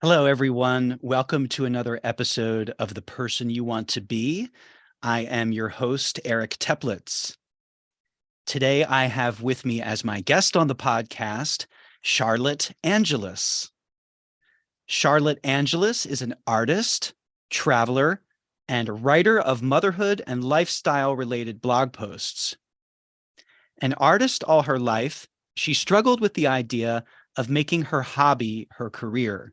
Hello, everyone. Welcome to another episode of The Person You Want to Be. I am your host, Eric Teplitz. Today, I have with me as my guest on the podcast, Charlotte Angeles. Charlotte Angeles is an artist, traveler, and writer of motherhood and lifestyle-related blog posts. An artist all her life, she struggled with the idea of making her hobby her career.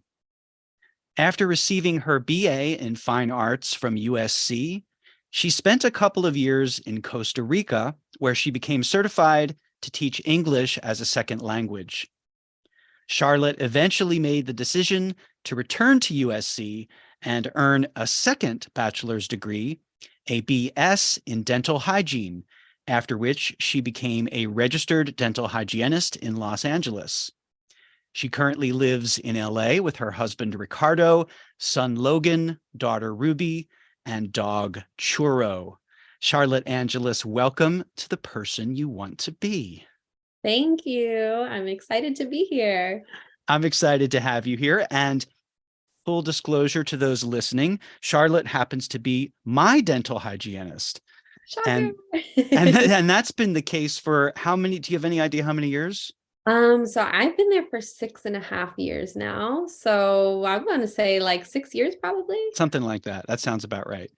After receiving her BA in Fine Arts from USC, she spent a couple of years in Costa Rica, where she became certified to teach English as a second language. Charlotte eventually made the decision to return to USC and earn a second bachelor's degree, a BS in dental hygiene, after which she became a registered dental hygienist in Los Angeles. She currently lives in LA with her husband, Ricardo, son, Logan, daughter, Ruby, and dog, Churro. Charlotte Angeles, welcome to The Person You Want to Be. Thank you. I'm excited to be here. I'm excited to have you here. And full disclosure to those listening, Charlotte happens to be my dental hygienist. Shocker. And that's been the case for how many? Do you have any idea how many years? So I've been there for 6.5 years now. So I'm going to say like 6 years, probably. Something like that. That sounds about right.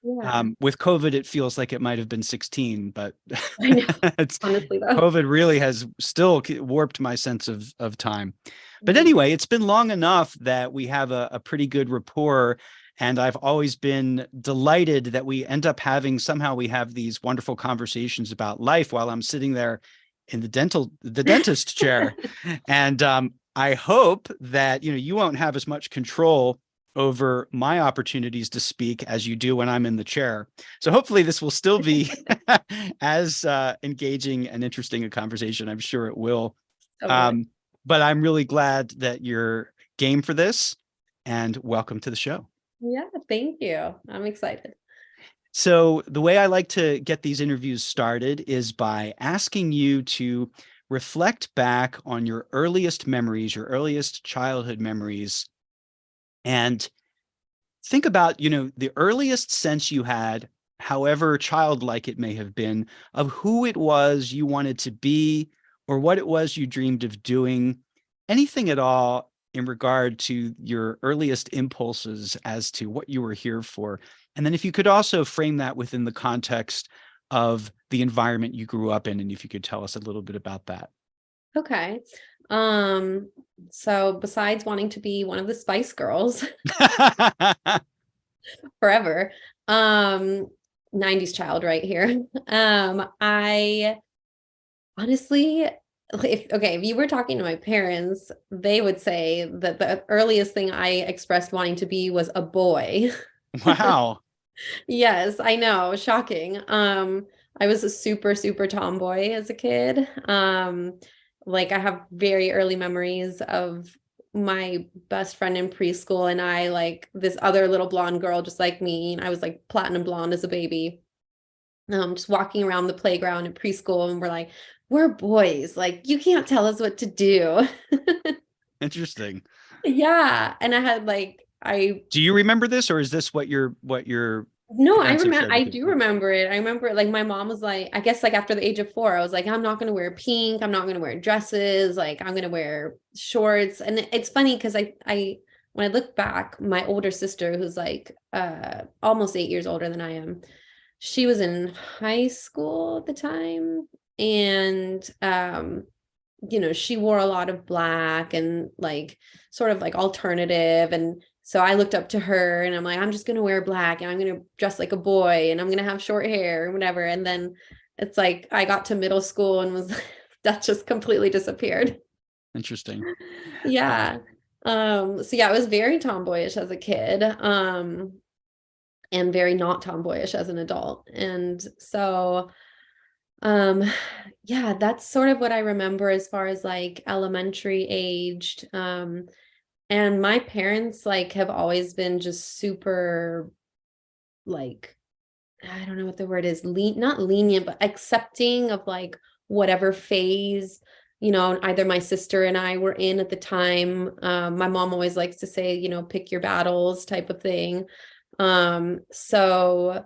Yeah. With COVID, it feels like it might have been 16, but I know. it's Honestly, though. COVID really has still warped my sense of time. But Mhm. anyway, it's been long enough that we have a pretty good rapport. And I've always been delighted that we end up somehow we have these wonderful conversations about life while I'm sitting there in the dentist chair. And I hope that, you won't have as much control over my opportunities to speak as you do when I'm in the chair. So hopefully this will still be as engaging and interesting a conversation. I'm sure it will. Totally. But I'm really glad that you're game for this, and welcome to the show. Yeah, thank you. I'm excited. So the way I like to get these interviews started is by asking you to reflect back on your earliest memories, your earliest childhood memories, and think about, the earliest sense you had, however childlike it may have been, of who it was you wanted to be or what it was you dreamed of doing, anything at all in regard to your earliest impulses as to what you were here for. And then if you could also frame that within the context of the environment you grew up in, and if you could tell us a little bit about that. Okay. So besides wanting to be one of the Spice Girls forever, 90s child right here. I honestly, if you were talking to my parents, they would say that the earliest thing I expressed wanting to be was a boy. Wow. Yes, I know, shocking. I was a super, super tomboy as a kid. Like I have very early memories of my best friend in preschool and I like this other little blonde girl just like me. And I was like platinum blonde as a baby. Just walking around the playground at preschool and we're like, we're boys. Like, you can't tell us what to do. Interesting. Yeah. And I had like, Do you remember this, or is this what your no, parents have shared I with you? do remember it. I remember like my mom was like, I guess like after the age of 4, I was like, I'm not going to wear pink. I'm not going to wear dresses. Like, I'm going to wear shorts. And it's funny because when I look back, my older sister, who's like almost 8 years older than I am, she was in high school at the time. And she wore a lot of black and like sort of like alternative. And so I looked up to her and I'm like, I'm just going to wear black and I'm going to dress like a boy and I'm going to have short hair and whatever. And then it's like I got to middle school and was that just completely disappeared. Interesting. Yeah. So yeah, I was very tomboyish as a kid. And very not tomboyish as an adult. And so yeah, that's sort of what I remember as far as like elementary aged. And my parents like have always been just super like I don't know what the word is, not lenient, but accepting of like whatever phase, either my sister and I were in at the time. My mom always likes to say, pick your battles type of thing. So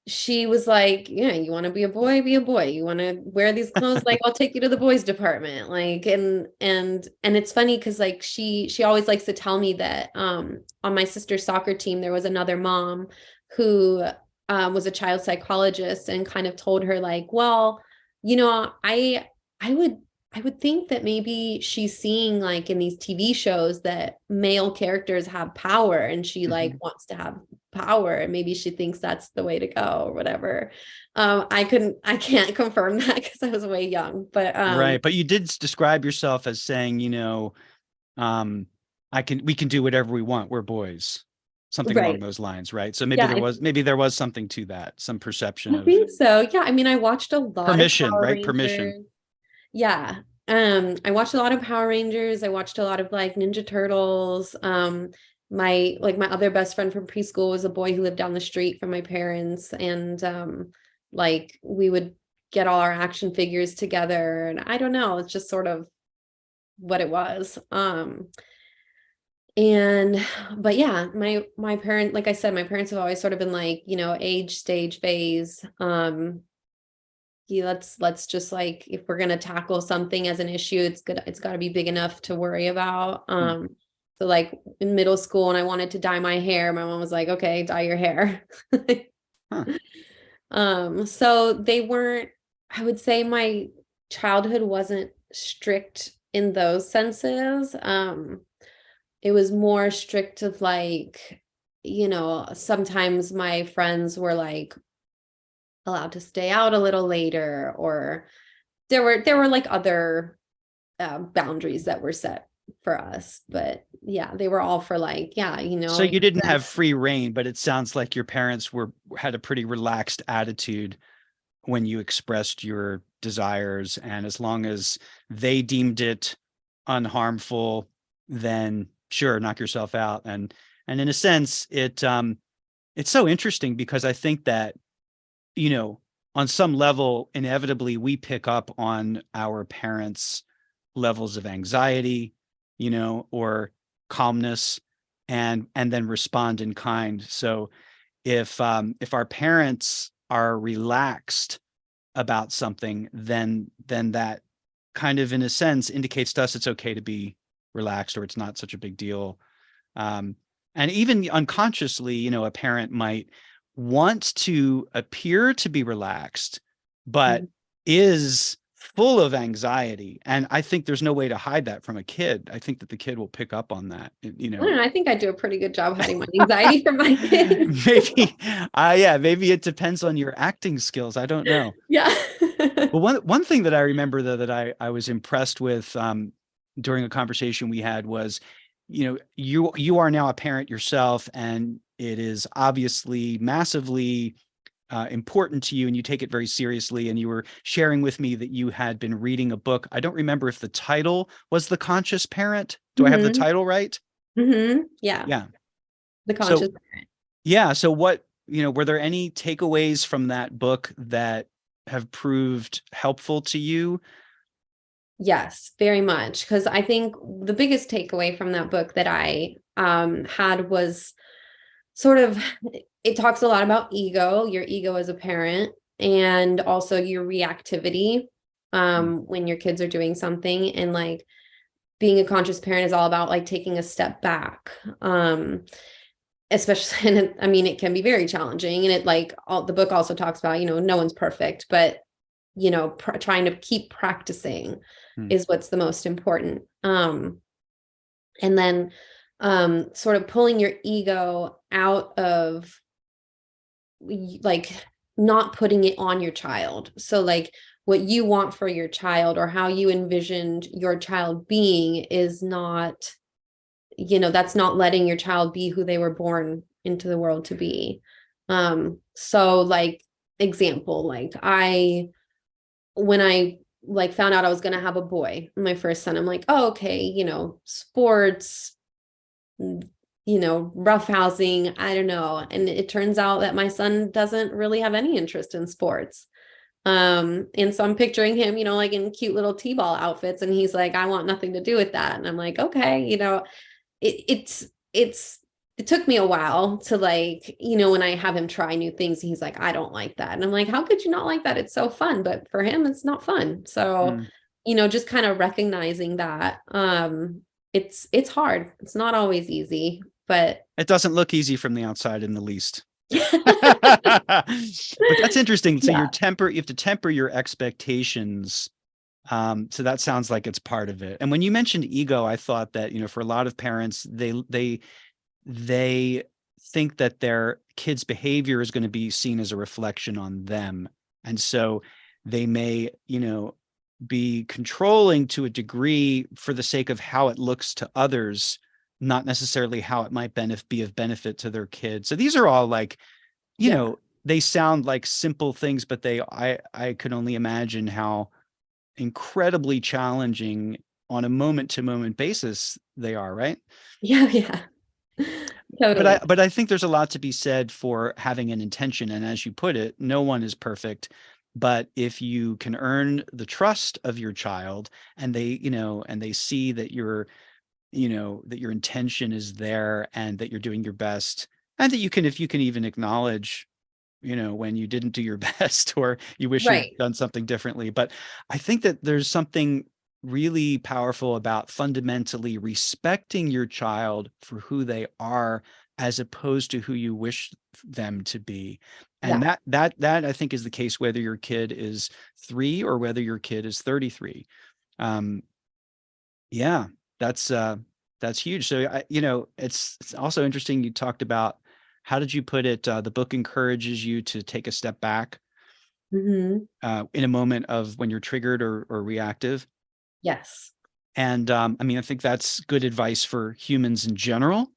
she was like, yeah, you want to be a boy, be a boy. You want to wear these clothes, like I'll take you to the boys department. Like, and it's funny because like she always likes to tell me that on my sister's soccer team there was another mom who was a child psychologist and kind of told her like, well, I would think that maybe she's seeing like in these TV shows that male characters have power and she like wants to have power and maybe she thinks that's the way to go or whatever. I can't confirm that because I was way young, but right. But you did describe yourself as saying, we can do whatever we want. We're boys, something along right. those lines, right? So maybe Yeah, there was something to that, some perception I of think so. Yeah, I mean, I watched a lot of permission, Power right? Permission. Rangers. Yeah. I watched a lot of Power Rangers. I watched a lot of like Ninja Turtles. My other best friend from preschool was a boy who lived down the street from my parents. And like we would get all our action figures together. And I don't know, it's just sort of what it was. But yeah, my parent, like I said, my parents have always sort of been like, age, stage, phase. Let's just like if we're gonna tackle something as an issue, it's got to be big enough to worry about. So like in middle school, and I wanted to dye my hair, my mom was like, okay, dye your hair. Huh. So they weren't, I would say my childhood wasn't strict in those senses. It was more strict of like, sometimes my friends were like allowed to stay out a little later, or there were like other boundaries that were set for us. But yeah, they were all for like, yeah, So you didn't have free reign, but it sounds like your parents had a pretty relaxed attitude when you expressed your desires, and as long as they deemed it unharmful, then sure, knock yourself out. And in a sense, it's so interesting because I think that, on some level, inevitably we pick up on our parents' levels of anxiety, or calmness, and then respond in kind. So if our parents are relaxed about something, then that kind of, in a sense, indicates to us it's okay to be relaxed, or it's not such a big deal. And even unconsciously, a parent might want to appear to be relaxed, but is full of anxiety. And I think there's no way to hide that from a kid. I think that the kid will pick up on that, I don't know, I think I do a pretty good job hiding my anxiety from my kids. Maybe, yeah, maybe it depends on your acting skills. I don't know. Yeah. Well, one thing that I remember though that I was impressed with during a conversation we had was, you are now a parent yourself, and it is obviously massively important to you, and you take it very seriously. And you were sharing with me that you had been reading a book. I don't remember if the title was The Conscious Parent. Do I have the title right? Yeah. Yeah. The Conscious Parent. Yeah. So what, were there any takeaways from that book that have proved helpful to you? Yes, very much. Because I think the biggest takeaway from that book that I had was sort of, it talks a lot about your ego as a parent, and also your reactivity when your kids are doing something. And like being a conscious parent is all about like taking a step back. Especially, and I mean, it can be very challenging. And it like the book also talks about, no one's perfect, but trying to keep practicing is what's the most important. And then sort of pulling your ego out of like not putting it on your child. So like what you want for your child or how you envisioned your child being is not, that's not letting your child be who they were born into the world to be. So like example, like when I like found out I was going to have a boy, my first son, I'm like, oh, okay, sports, roughhousing, I don't know. And it turns out that my son doesn't really have any interest in sports. And so I'm picturing him, like in cute little T-ball outfits, and he's like, I want nothing to do with that. And I'm like, okay, it's it took me a while to like, when I have him try new things, he's like, I don't like that. And I'm like, how could you not like that? It's so fun. But for him, it's not fun. So, Mm. just kind of recognizing that. It's hard. It's not always easy, but It doesn't look easy from the outside in the least. But that's interesting. So yeah. you have to temper your expectations. So that sounds like it's part of it. And when you mentioned ego, I thought that, for a lot of parents, they think that their kid's behavior is going to be seen as a reflection on them. And so they may, be controlling to a degree for the sake of how it looks to others, not necessarily how it might be of benefit to their kids. So these are all like, Yeah. they sound like simple things, but I could only imagine how incredibly challenging on a moment to moment basis they are, right? Yeah. Yeah. But I Totally. but I think there's a lot to be said for having an intention. And as you put it, no one is perfect. But if you can earn the trust of your child and they see that that your intention is there and that you're doing your best, and that if you can even acknowledge, when you didn't do your best or you wish you'd Right. done something differently. But I think that there's something really powerful about fundamentally respecting your child for who they are as opposed to who you wish them to be. And Yeah. that I think is the case whether your kid is 3 or whether your kid is 33. Um, yeah, that's huge. So it's also interesting you talked about, how did you put it? The book encourages you to take a step back Hmm. in a moment of when you're triggered or reactive. Yes. And I mean, I think that's good advice for humans in general,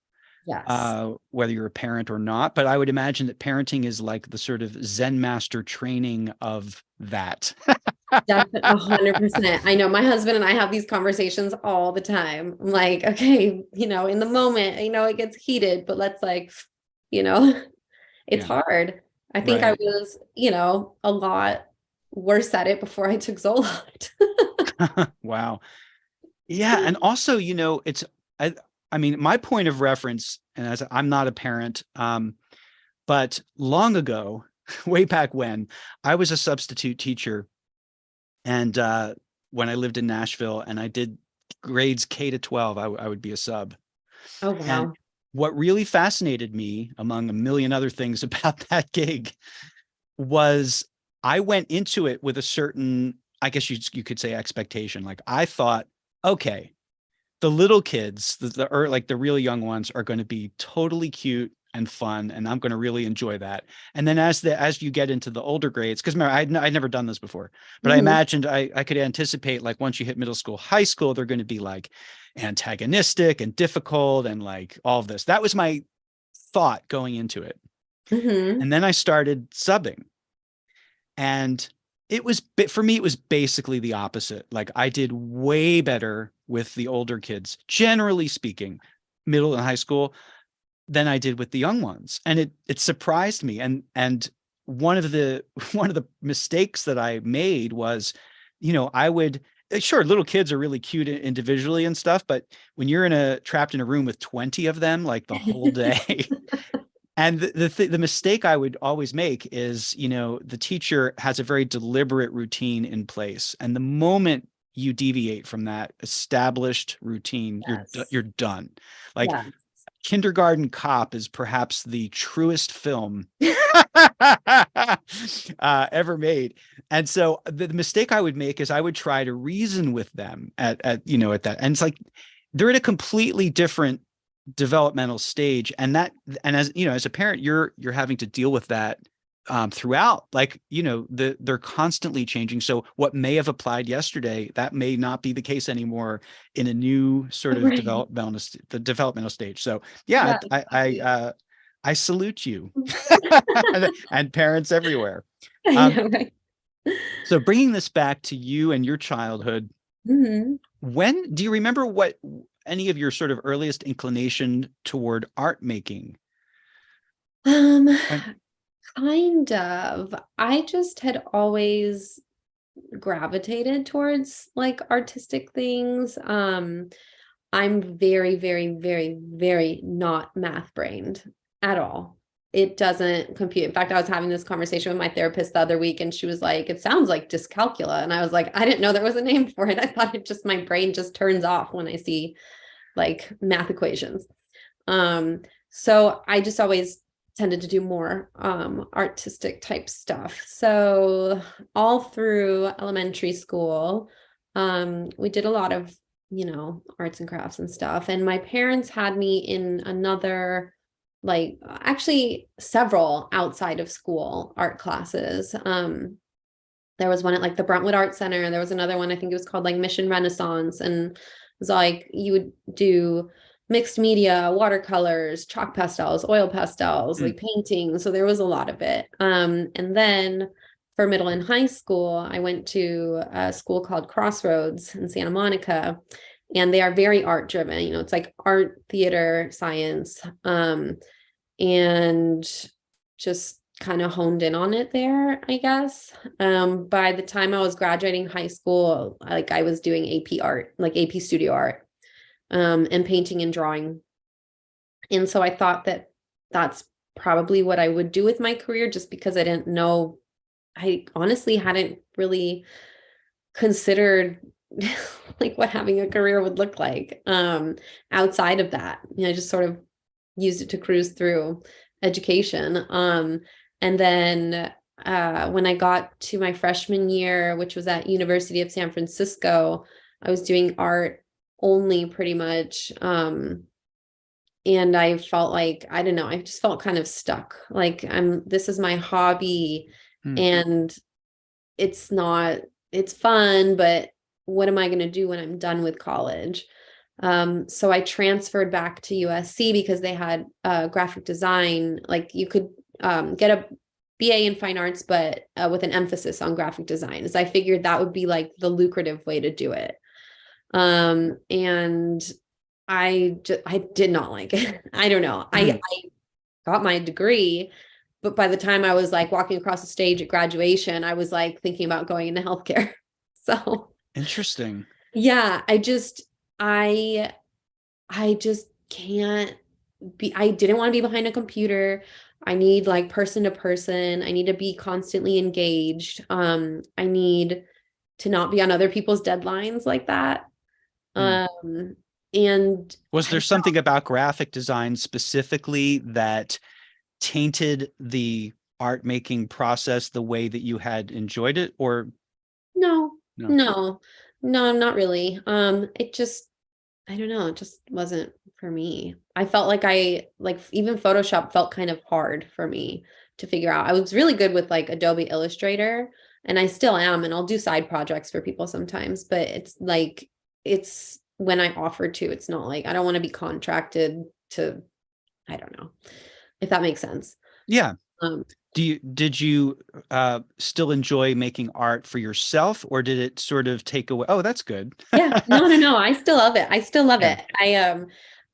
Yes. whether you're a parent or not. But I would imagine that parenting is like the sort of Zen master training of that. Definitely 100%. I know my husband and I have these conversations all the time. I'm like, okay, in the moment, it gets heated, but let's like, you know, it's Yeah, hard. I think I right. was, a lot worse at it before I took Zoloft. Wow. Yeah, and also, I I mean, my point of reference, and as I'm not a parent, but long ago, way back when, I was a substitute teacher, and when I lived in Nashville, and I did grades K to 12, I would be a sub. Oh, And wow. what really fascinated me, among a million other things about that gig, was I went into it with a certain, I guess you could say, expectation. Like I thought, okay, the little kids, or like the really young ones, are going to be totally cute and fun, and I'm going to really enjoy that. And then as you get into the older grades, because I'd never done this before, but I Hmm. imagined I could anticipate, like once you hit middle school, high school, they're going to be like antagonistic and difficult and like all of this. That was my thought going into it. Hmm. And then I started subbing, and for me, it was basically the opposite. Like I did way better with the older kids, generally speaking, middle and high school, than I did with the young ones. And it surprised me. And one of the one of the mistakes that I made was, I would, sure, little kids are really cute individually and stuff, but when you're trapped in a room with 20 of them like the whole day, and the mistake I would always make is, the teacher has a very deliberate routine in place, and the moment you deviate from that established routine, Yes. you're done. Like Yeah. Kindergarten Cop is perhaps the truest film ever made. And so the mistake I would make is I would try to reason with them at that, and it's like they're at a completely different developmental stage, and as a parent, you're having to deal with that throughout, like, they're constantly changing. So what may have applied yesterday, that may not be the case anymore in a new sort of Right. the developmental stage. So yeah, Yeah, exactly. I salute you. And parents everywhere. I um know, right? so bringing this back to you and your childhood, Hmm. when do you remember what any of your sort of earliest inclination toward art making? Um, When? Kind of. I just had always gravitated towards like artistic things. I'm very, very, very, very not math brained at all. It doesn't compute. In fact, I was having this conversation with my therapist the other week, and she was like, it sounds like dyscalculia. And I was like, I didn't know there was a name for it. I thought it just, my brain just turns off when I see like math equations. So I just always tended to do more artistic type stuff. So all through elementary school, we did a lot of, arts and crafts and stuff. And my parents had me in another, like actually several outside of school art classes. There was one at like the Brentwood Art Center. There was another one, I think it was called like Mission Renaissance. And it was like you would do mixed media, watercolors, chalk pastels, oil pastels, like painting. So there was a lot of it. And then for middle and high school, I went to a school called Crossroads in Santa Monica, and they are very art driven. It's like art, theater, science, and just kind of honed in on it there, I guess. By the time I was graduating high school, like I was doing AP art, like AP studio art, and painting and drawing. And so I thought that that's probably what I would do with my career, just because I didn't know, I honestly hadn't really considered like what having a career would look like outside of that. I just sort of used it to cruise through education. And then when I got to my freshman year, which was at University of San Francisco, I was doing art only pretty much. And I felt like, I don't know, I just felt kind of stuck. Like this is my hobby and it's fun, but what am I going to do when I'm done with college? So I transferred back to USC because they had graphic design. Like you could get a BA in fine arts, but with an emphasis on graphic design. So I figured that would be like the lucrative way to do it. And I did not like it. I don't know. I got my degree, but by the time I was like walking across the stage at graduation, I was like thinking about going into healthcare. So Interesting. yeah, I just can't be, I didn't want to be behind a computer. I need like person to person. I need to be constantly engaged. I need to not be on other people's deadlines like that. And was there something about graphic design specifically that tainted the art making process the way that you had enjoyed it, or no, not really. It just, I don't know, it just wasn't for me. I felt like even Photoshop felt kind of hard for me to figure out. I was really good with like Adobe Illustrator, and I still am, and I'll do side projects for people sometimes, but it's when I offer to, it's not like I don't want to be contracted to, I don't know if that makes sense. Yeah. Did you still enjoy making art for yourself, or did it sort of take away? Oh, that's good. Yeah, no. I still love it. I still love it.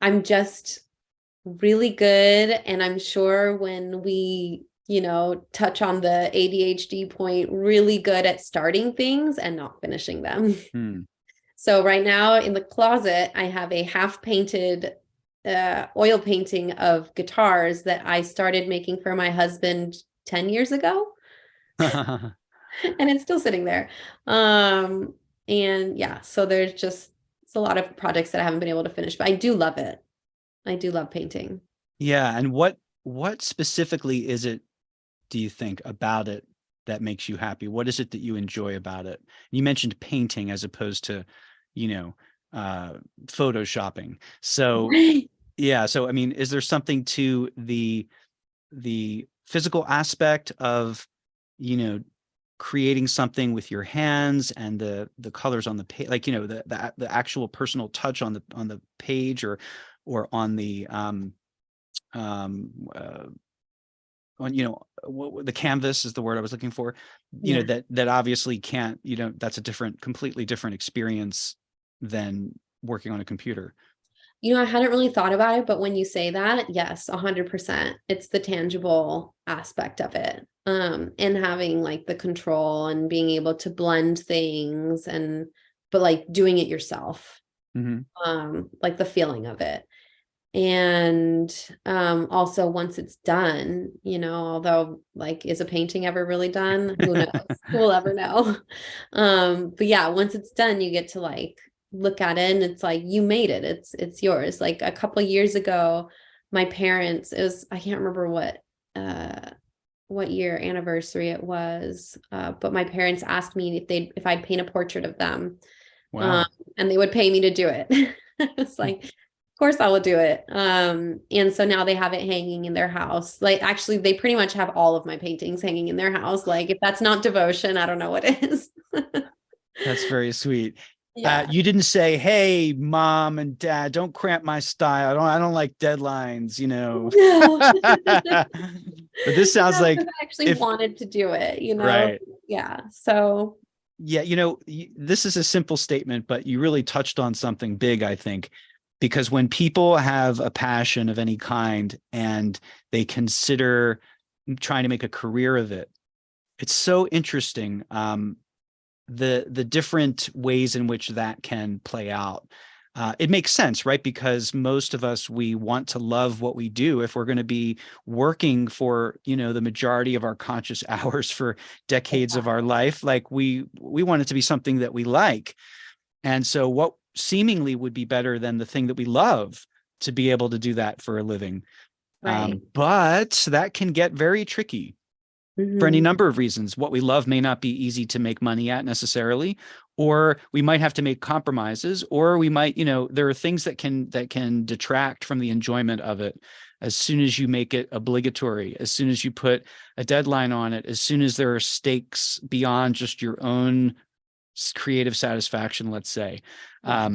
I'm just really good. And I'm sure when we, touch on the ADHD point, really good at starting things and not finishing them. So right now in the closet, I have a half painted oil painting of guitars that I started making for my husband 10 years ago. And it's still sitting there. And yeah, so it's a lot of projects that I haven't been able to finish, but I do love it. I do love painting. Yeah. And what specifically is it, do you think, about it that makes you happy? What is it that you enjoy about it? You mentioned painting as opposed to, photoshopping. So yeah. So, I mean, is there something to the physical aspect of, creating something with your hands and the colors on the page, like, the actual personal touch on the page, or on the, on, the canvas is the word I was looking for, that obviously can't, that's a completely different experience than working on a computer. I hadn't really thought about it, but when you say that, yes, 100%. It's the tangible aspect of it. And having like the control and being able to blend things but like doing it yourself. Mhm. Like the feeling of it. And also once it's done, although like, is a painting ever really done? Who knows? Who will ever know? But yeah, once it's done, you get to like look at it and it's like you made it. It's yours. Like a couple of years ago, my parents, I can't remember what year anniversary it was, but my parents asked me if I'd paint a portrait of them. Wow. And they would pay me to do it. It's like, of course I will do it. And so now they have it hanging in their house. Like, actually, they pretty much have all of my paintings hanging in their house. Like, if that's not devotion, I don't know what is. That's very sweet. Yeah. You didn't say, "Hey, mom and dad, don't cramp my style. I don't like deadlines, you know." No. But this sounds No, because like I actually if wanted to do it, right. Yeah. So, Yeah, this is a simple statement, but you really touched on something big, I think, because when people have a passion of any kind and they consider trying to make a career of it, it's so interesting. The different ways in which that can play out. It makes sense, right? Because most of us, we want to love what we do. If we're going to be working for, the majority of our conscious hours for decades of our life, like we want it to be something that we like. And so what seemingly would be better than the thing that we love to be able to do that for a living. right. But that can get very tricky for any Hmm. number of reasons. What we love may not be easy to make money at necessarily, or we might have to make compromises, or we might, there are things that can detract from the enjoyment of it. As soon as you make it obligatory, as soon as you put a deadline on it, as soon as there are stakes beyond just your own creative satisfaction, let's say. Yeah.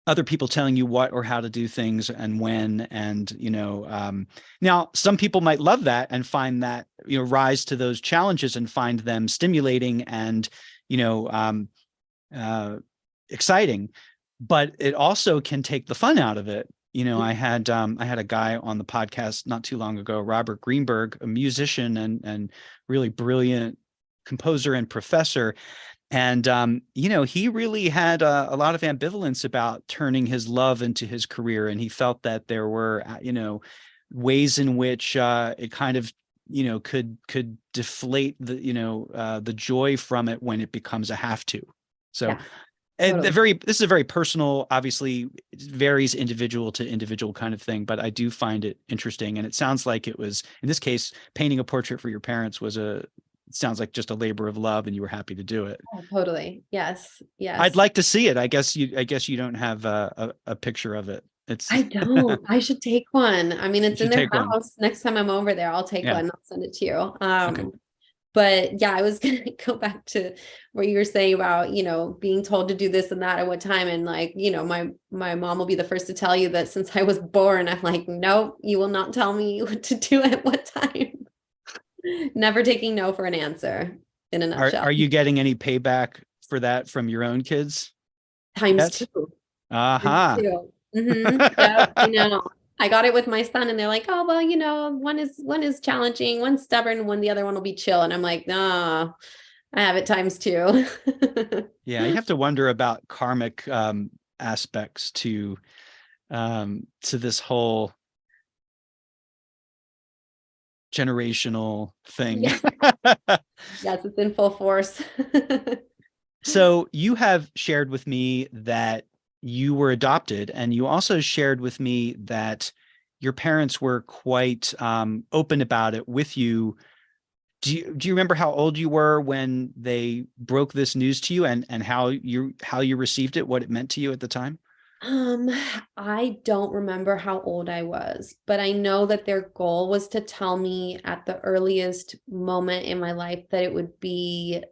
Other people telling you what or how to do things and when, and now some people might love that and find that, rise to those challenges and find them stimulating and you know um, uh, exciting, but it also can take the fun out of it. I had a guy on the podcast not too long ago, Robert Greenberg, a musician and really brilliant composer and professor, and he really had a lot of ambivalence about turning his love into his career, and he felt that there were, ways in which it kind of, could deflate the joy from it when it becomes a have to. So, Yeah. and Totally. this is a very personal, obviously, it varies individual to individual kind of thing, but I do find it interesting, and it sounds like it was, in this case, painting a portrait for your parents was it sounds like just a labor of love, and you were happy to do it. Oh, totally. Yes. I'd Yes. like to see it. I guess you don't have a picture of it. It's I don't. I should take one. I mean, you it's in should their take one. house. Next time I'm over there, I'll take Yeah. one. I'll send it to you. Okay. But yeah, I was gonna go back to what you were saying about, being told to do this and that at what time. And like, my mom will be the first to tell you that since I was born, I'm like, nope, you will not tell me what to do at what time. Never taking no for an answer in a Are nutshell. you getting any payback for that from your own kids Times yet? two. Times Uh-huh. two. Yep, I know. I got it with my son, and they're like, "Oh, well, one is challenging, one's stubborn, the other one will be chill." And I'm like, "No, I have it times two." Yeah, you have to wonder about karmic aspects to this whole generational thing. Yeah. Yes, it's in full force. So you have shared with me that you were adopted, and you also shared with me that your parents were quite open about it with you. Do you remember how old you were when they broke this news to you, and how you received it, what it meant to you at the time? Um, I don't remember how old I was, but I know that their goal was to tell me at the earliest moment in my life that it would be,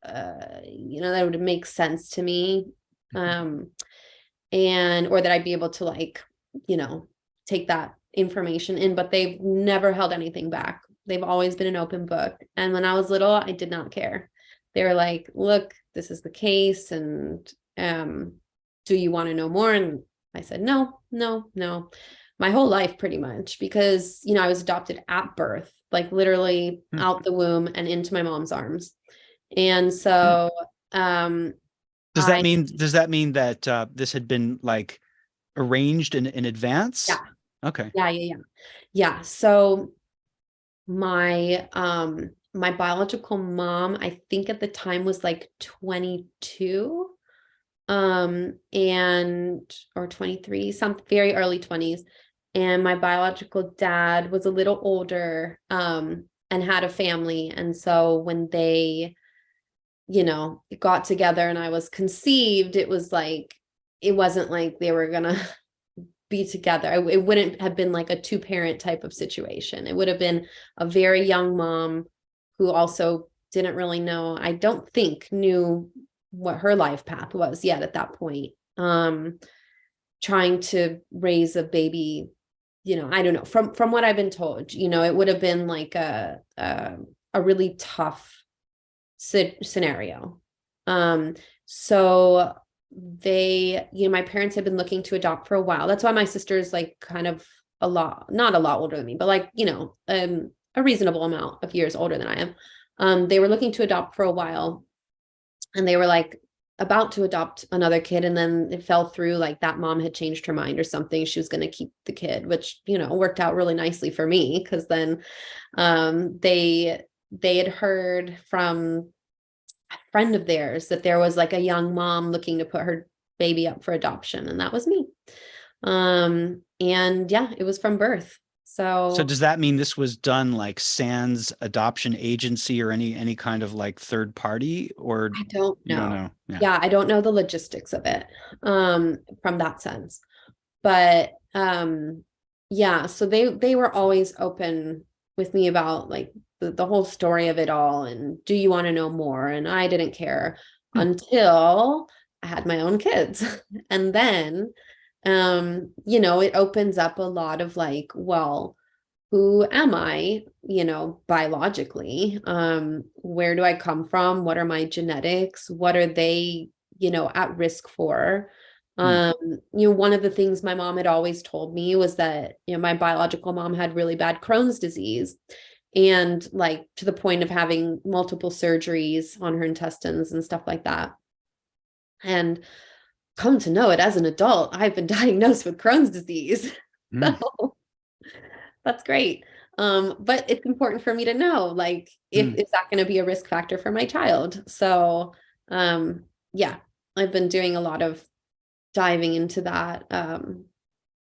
that it would make sense to me. Um, and or that I'd be able to like, you know, take that information in, but they've never held anything back. They've always been an open book. And when I was little, I did not care. They were like, look, this is the case, and do you want to know more? And I said, no, no, no. My whole life, pretty much, because, I was adopted at birth, like literally Hmm. out the womb and into my mom's arms. And Hmm. so, um, Does that I, mean that this had been like arranged in yeah, advance? Okay. yeah, yeah, yeah. Yeah. So my biological mom, I think at the time was like 22, and or 23, some very early 20s. And my biological dad was a little older, and had a family. And so when they, got together and I was conceived, it wasn't like they were gonna be together. It wouldn't have been like a two-parent type of situation. It would have been a very young mom who also didn't really know, I don't think knew what her life path was yet at that point. Trying to raise a baby, I don't know. From what I've been told, it would have been like a really tough scenario. Um, so my parents had been looking to adopt for a while. That's why my sister's like kind of not a lot older than me, but like, a reasonable amount of years older than I am. They were looking to adopt for a while, and they were like about to adopt another kid, and then it fell through, like that mom had changed her mind or something. She was going to keep the kid, which, worked out really nicely for me, because then they had heard from a friend of theirs that there was like a young mom looking to put her baby up for adoption, and that was me. And yeah, it was from birth. So So does that mean this was done like sans adoption agency or any kind of like third party, or I don't you don't know. know? Yeah. Yeah, I don't know the logistics of it, from that sense. But yeah, so they were always open with me about like the whole story of it all, and do you want to know more? And I didn't care Hmm. until I had my own kids. And then it opens up a lot of like, well, who am I, biologically? Where do I come from? What are my genetics? What are they, at risk for? Hmm. Um, one of the things my mom had always told me was that, my biological mom had really bad Crohn's disease, and like to the point of having multiple surgeries on her intestines and stuff like that. And come to know it, as an adult, I've been diagnosed with Crohn's disease. Hmm. So that's great. But it's important for me to know, like, if Hmm. is that going to be a risk factor for my child? So, yeah, I've been doing a lot of diving into that,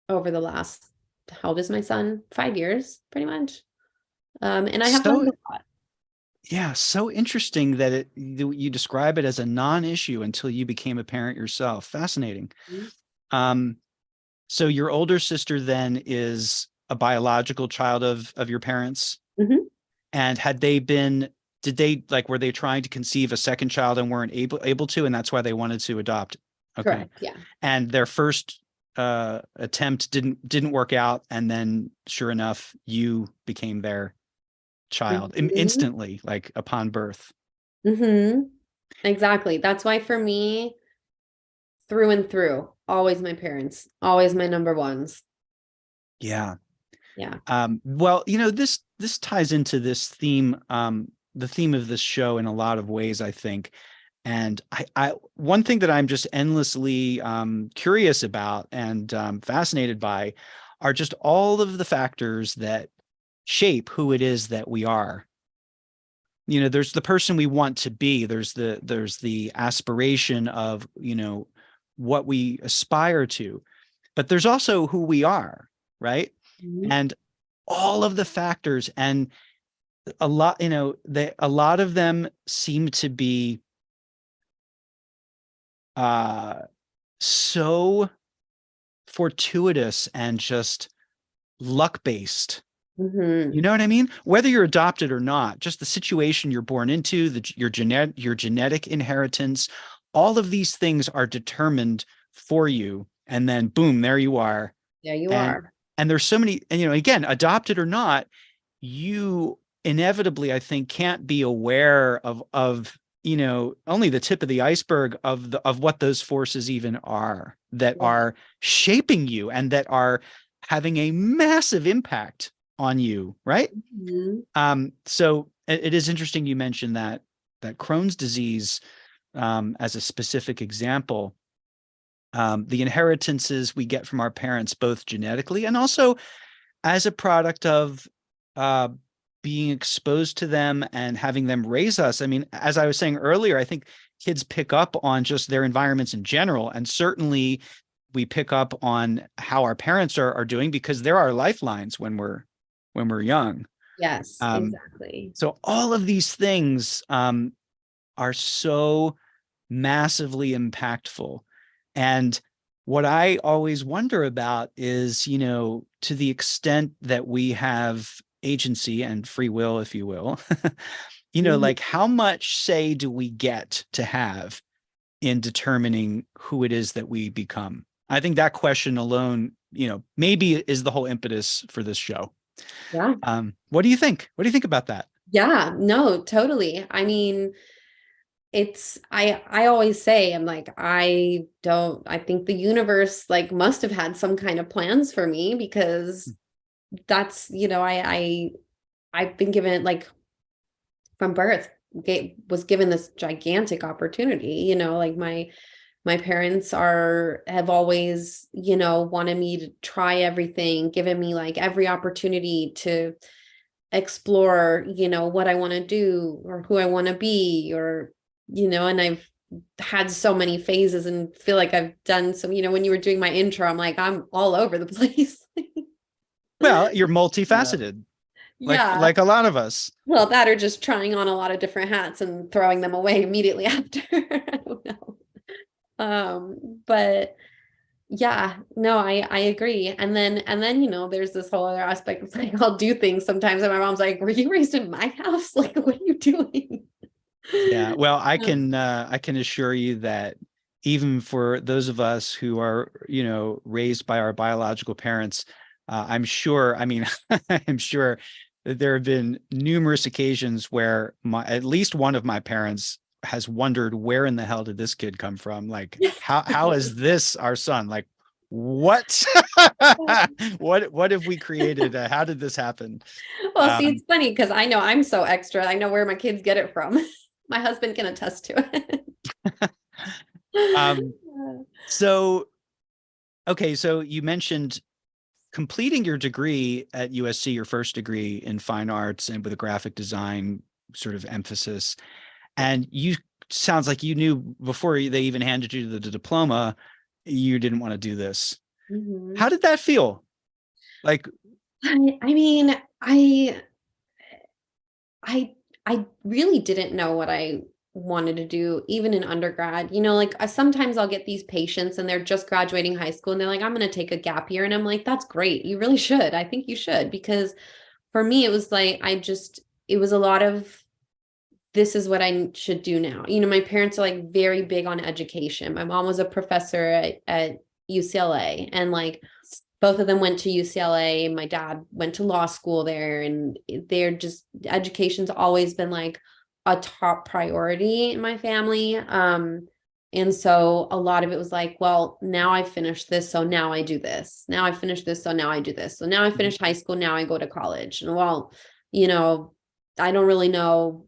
over the last, how old is my son? 5 years, pretty much. And I have learned So a lot. yeah, so interesting that you describe it as a non-issue until you became a parent yourself. Fascinating. Um, so your older sister then is a biological child of your parents, Mhm. and did they like were they trying to conceive a second child and weren't able to, and that's why they wanted to adopt? Okay. Correct. Yeah. And their first attempt didn't work out, and then sure enough, you became their child Mhm. instantly, like upon birth. Mhm. Exactly. That's why for me, through and through, always my parents, always my number ones. Yeah. Yeah. Well, this ties into this theme, the theme of this show in a lot of ways, I think. And I one thing that I'm just endlessly curious about and fascinated by are just all of the factors that shape who it is that we are. There's the person we want to be. There's the aspiration of, what we aspire to, but there's also who we are, right? Mhm. And all of the factors, and a lot of them seem to be uh so fortuitous and just luck based. You Mhm. know what I mean? Whether you're adopted or not, just the situation you're born into, your genetic inheritance, all of these things are determined for you. And then boom, there you are. There you And are. and there's so many, and again, adopted or not, you inevitably, I think, can't be aware of only the tip of the iceberg of what those forces even are that Yeah. are shaping you and that are having a massive impact on you, right? Mhm. So it is interesting you mentioned that Crohn's disease as a specific example. The inheritances we get from our parents, both genetically and also as a product of uh, being exposed to them and having them raise us. I mean, as I was saying earlier, I think kids pick up on just their environments in general. And certainly we pick up on how our parents are doing because they're our lifelines when we're young. Yes, Um, exactly. so all of these things are so massively impactful. And what I always wonder about is, to the extent that we have agency and free will, if you will, Mhm. like how much say do we get to have in determining who it is that we become? I think that question alone, maybe is the whole impetus for this show. Yeah. What do you think? What do you think about that? Yeah, no, totally. I mean, I always say, I'm like, I think the universe like must have had some kind of plans for me because that's, I've been given like from birth, was given this gigantic opportunity, like my parents have always, wanted me to try everything, given me like every opportunity to explore, what I want to do or who I want to be, or, and I've had so many phases and feel like I've done some, when you were doing my intro, I'm like, I'm all over the place. Well, you're Yeah. multifaceted, like Yeah. like a lot of us. Well, that or just trying on a lot of different hats and throwing them away immediately after. I don't know. But yeah, no, I agree. And then, there's this whole other aspect of like I'll do things sometimes and my mom's like, "Were you raised in my house? Like, what are you doing?" Yeah, well, I Um, can I can assure you that even for those of us who are, raised by our biological parents, I'm sure, I mean, I'm sure that there have been numerous occasions where at least one of my parents has wondered where in the hell did this kid come from? Like, how is this our son? Like, what? What have we created? How did this happen? well, see, Um, it's funny because I know I'm so extra. I know where my kids get it from. My husband can attest to it. um, so okay, so you mentioned completing your degree at USC, your first degree in fine arts and with a graphic design sort of emphasis. And you sounds like you knew before they even handed you the diploma, you didn't want to do this. How Mhm. did that feel? Like, I mean, I I really didn't know what I wanted to do even in undergrad. Like sometimes I'll get these patients and they're just graduating high school and they're like, I'm going to take a gap year. And I'm like, that's great. You really should. I think you should. Because for me, it was like, it was a lot of this is what I should do now. My parents are like very big on education. My mom was a professor at UCLA, and like both of them went to UCLA. My dad went to law school there, and they're just education's always been like a top priority in my family. And so a lot of it was like, well, now I finished this, so now I do this. Now I finished this, so now I do this. So now I finished high school, now I go to college. And well, you know, I don't really know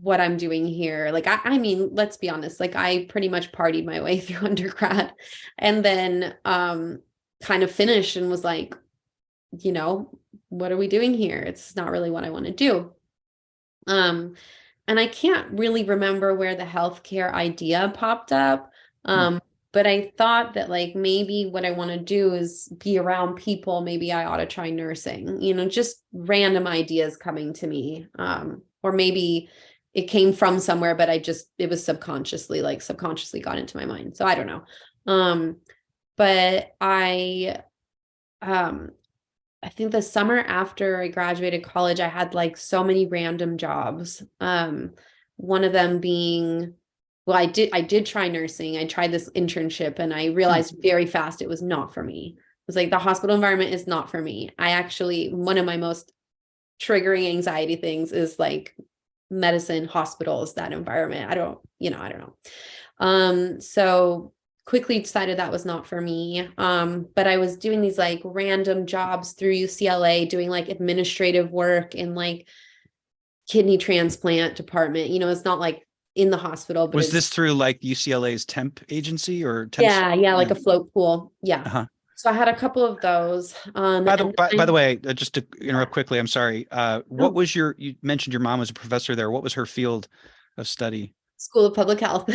what I'm doing here. Like, I mean, let's be honest, like I pretty much partied my way through undergrad and then kind of finished and was like, you know, what are we doing here? It's not really what I want to do. Um, and I can't really remember where the healthcare idea popped up. hmm. But I thought that like maybe what I want to do is be around people. Maybe I ought to try nursing, just random ideas coming to me. Or maybe it came from somewhere, but it was subconsciously got into my mind. So I don't know. But um, I think the summer after I graduated college, I had like so many random jobs. One of them being, well, I did try nursing. I tried this internship and I Hmm. realized very fast it was not for me. It was like the hospital environment is not for me. One of my most triggering anxiety things is like medicine, hospitals, that environment. I don't know. So quickly decided that was not for me. But I was doing these like random jobs through UCLA, doing like administrative work in like kidney transplant department. It's not like in the hospital, but Was it's this through like UCLA's temp agency or temp? yeah, like Yeah. a float pool. Yeah. Uh-huh. So I had a couple of those. And By the way, just to yeah, interrupt quickly, I'm sorry. What no, was you mentioned your mom was a professor there. What was her field of study? School of Public Health.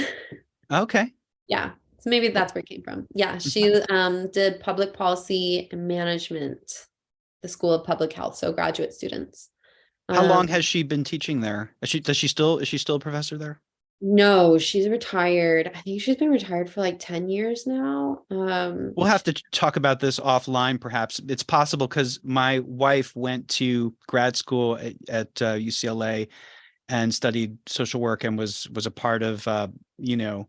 Okay. Yeah. So maybe Cool. that's where it came from. Yeah. Mhm. She did public policy and management, the School of Public Health. So graduate students. How long Um, has she been teaching there? Is she still a professor there? no, she's retired. I think she's been retired for like 10 years now. We'll have to talk about this offline, perhaps. It's possible because my wife went to grad school at UCLA and studied social work and was a part of you know,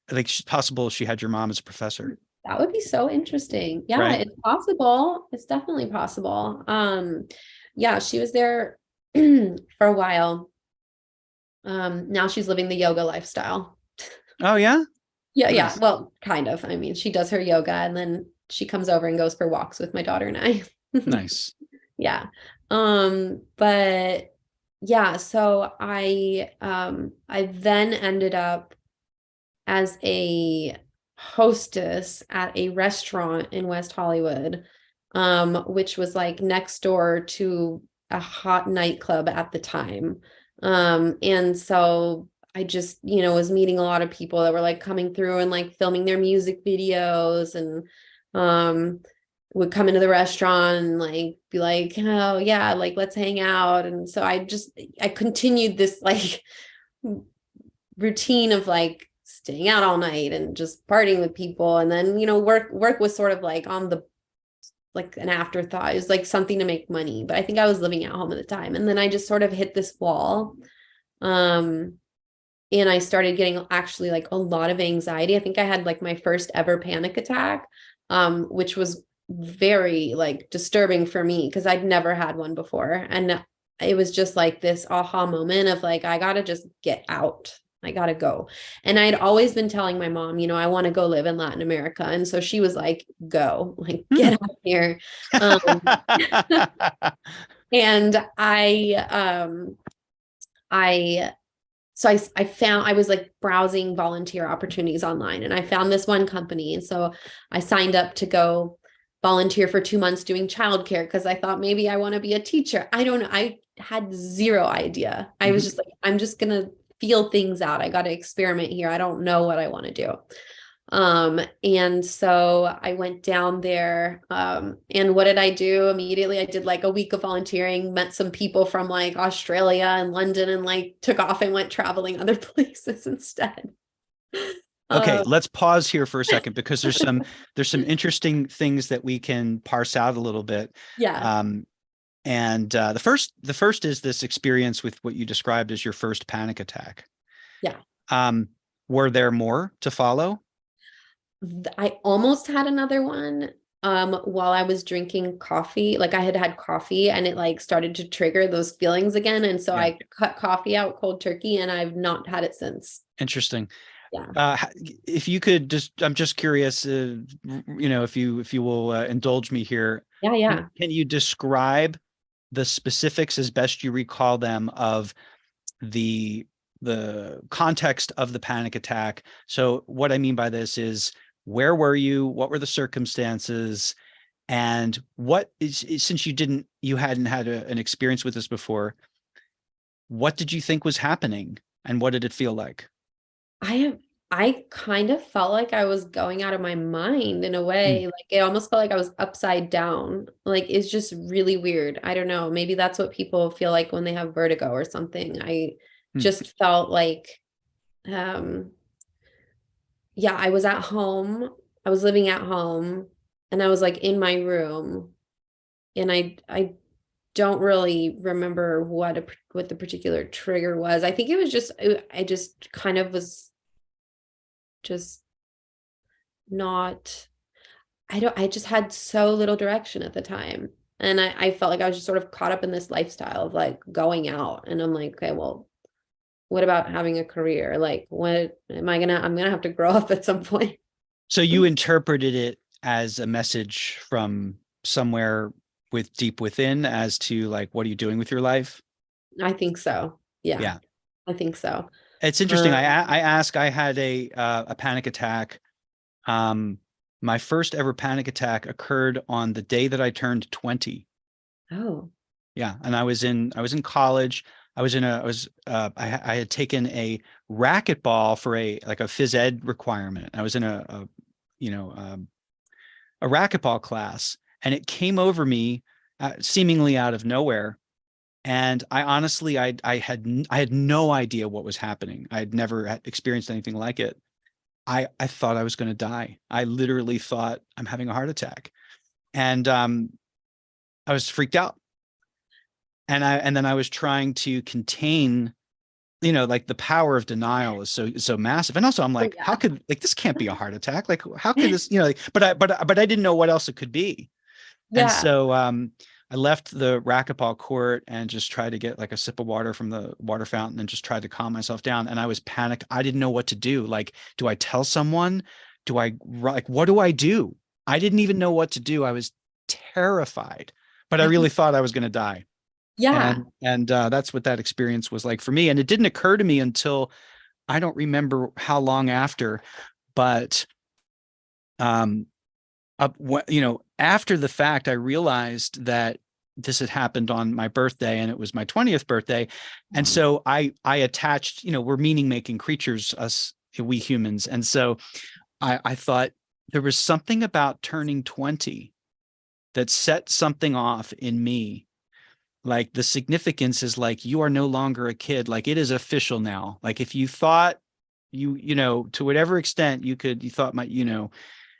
I think it's possible she had your mom as a professor, That would be so interesting. Yeah, right? it's possible. It's definitely possible. Yeah, she was there for a while. Now she's living the yoga lifestyle. Oh yeah, Yeah, yeah. nice, Well, kind of. I mean, she does her yoga and then she comes over and goes for walks with my daughter and I. nice. Yeah. But yeah, so I then ended up as a hostess at a restaurant in West Hollywood, which was like next door to a hot nightclub at the time. And so I just, was meeting a lot of people that were like coming through and like filming their music videos and would come into the restaurant and like be like, oh yeah, like let's hang out. And so I continued this like routine of like staying out all night and just partying with people. And then, work was sort of like on the like an afterthought. It was like something to make money. But I think I was living at home at the time. And then I just sort of hit this wall. Um, and I started getting actually like a lot of anxiety. I think I had like my first ever panic attack, which was very like disturbing for me because I'd never had one before. And it was just like this aha moment of like, I gotta just get out. I gotta go. And I'd always been telling my mom, I want to go live in Latin America. And so she was like, go, like, Hmm. get out here. Um, and I so I found I was like browsing volunteer opportunities online and I found this one company. And so I signed up to go volunteer for 2 months doing childcare because I thought maybe I want to be a teacher. I don't know. I had zero idea. I was Mhm. just like, I'm just gonna feel things out. I got to experiment here. I don't know what I want to do. And so I went down there. And what did I do? Immediately, I did like a week of volunteering, met some people from like Australia and London, and like took off and went traveling other places instead. Okay, Um, let's pause here for a second because there's some interesting things that we can parse out a little bit. yeah, Um, and the first is this experience with what you described as your first panic attack. yeah. Um, were there more to follow? I almost had another one while I was drinking coffee. Like I had had coffee and it like started to trigger those feelings again. And so Yeah, I cut coffee out cold turkey and I've not had it since. interesting. Yeah. If you could I'm just curious, if you will indulge me here, Yeah, yeah. can you describe the specifics as best you recall them of the the context of the panic attack? So what I mean by this is where were you? What were the circumstances? And since you hadn't had an experience with this before, what did you think was happening and what did it feel like? I have I kind of felt like I was going out of my mind in a Mm, way. Like it almost felt like I was upside down. Like it's just really weird. I don't know. Maybe that's what people feel like when they have vertigo or something. I mm. just felt like um yeah, I was at home. I was living at home and I was like in my room and I don't really remember what the particular trigger was. I think it was just I just kind of was just not I just had so little direction at the time. And I felt like I was just sort of caught up in this lifestyle of like going out. And I'm like, okay, well, what about having a career? Like, what am I gonna, I'm gonna have to grow up at some point. So you interpreted it as a message from somewhere with deep within as to like, what are you doing with your life? I think so. Yeah, Yeah. I think so. It's interesting. I had a panic attack. Um, my first ever panic attack occurred on the day that I turned 20. Oh, Yeah, and I was in college. I had taken a racquetball for a like a phys ed requirement. I was in you know a racquetball class, and it came over me seemingly out of nowhere. And I honestly, I had no idea what was happening. I had never experienced anything like it. I thought I was going to die. I literally thought I'm having a heart attack, and I was freaked out. And then I was trying to contain, like the power of denial is so massive. And also I'm oh like, how yeah. could like this can't be a heart attack? Like how could this, like, but I didn't know what else it could be. And Yeah. so I left the racquetball court and just tried to get like a sip of water from the water fountain and just tried to calm myself down. And I was panicked. I didn't know what to do. Like, do I tell someone? Like, what do I do? I didn't even know what to do. I was terrified, but I really thought I was going to die. Yeah. And that's what that experience was like for me. And it didn't occur to me until I don't remember how long after, but um, after the fact, I realized that this had happened on my birthday, and it was my 20th birthday. And so I attached, we're meaning making creatures, us, we humans. And so I thought there was something about turning 20 that set something off in me. Like the significance is like, you are no longer a kid. Like it is official now. Like if you thought to whatever extent you thought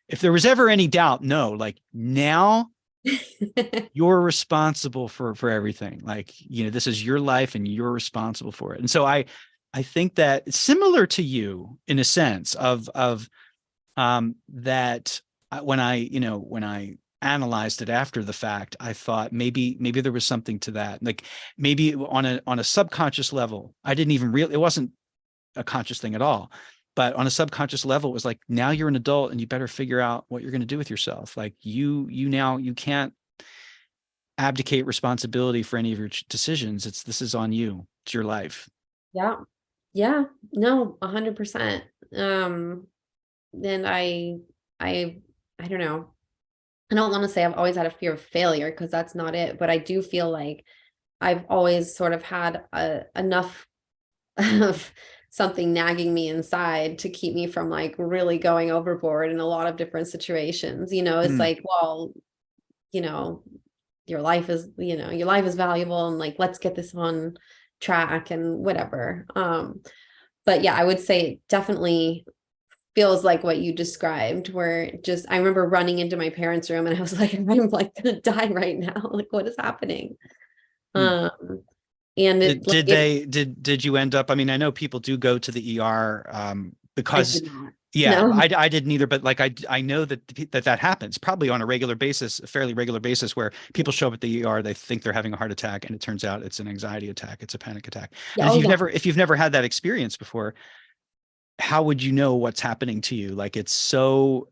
if there was ever any doubt, no, like now you're responsible for everything. Like, this is your life and you're responsible for it. And so I think that it's similar to you in a sense of that when I analyzed it after the fact, I thought maybe there was something to that. Like maybe on a subconscious level, I didn't even it wasn't a conscious thing at all. But on a subconscious level, it was like, now you're an adult and you better figure out what you're going to do with yourself. Like you can't abdicate responsibility for any of your decisions. This is on you. It's your life. Yeah. Yeah. No, 100%. Then I I don't know. I don't want to say I've always had a fear of failure because that's not it, but I do feel like I've always sort of had enough of something nagging me inside to keep me from like really going overboard in a lot of different situations. It's Mm. like, well, you know, your life is valuable and like let's get this on track and whatever. But yeah, I would say it definitely feels like what you described, where just I remember running into my parents' room and I was like, I'm like gonna die right now. Like, what is happening? Mm. Um, and it like Did you end up? I mean, I know people do go to the ER I because did not. yeah, No. I didn't either, but like I know that happens probably on a regular basis, a fairly regular basis, where people show up at the ER, they think they're having a heart attack, and it turns out it's an anxiety attack, it's a panic attack. Yeah, And oh yeah. if you've never had that experience before, how would you know what's happening to you? Like it's so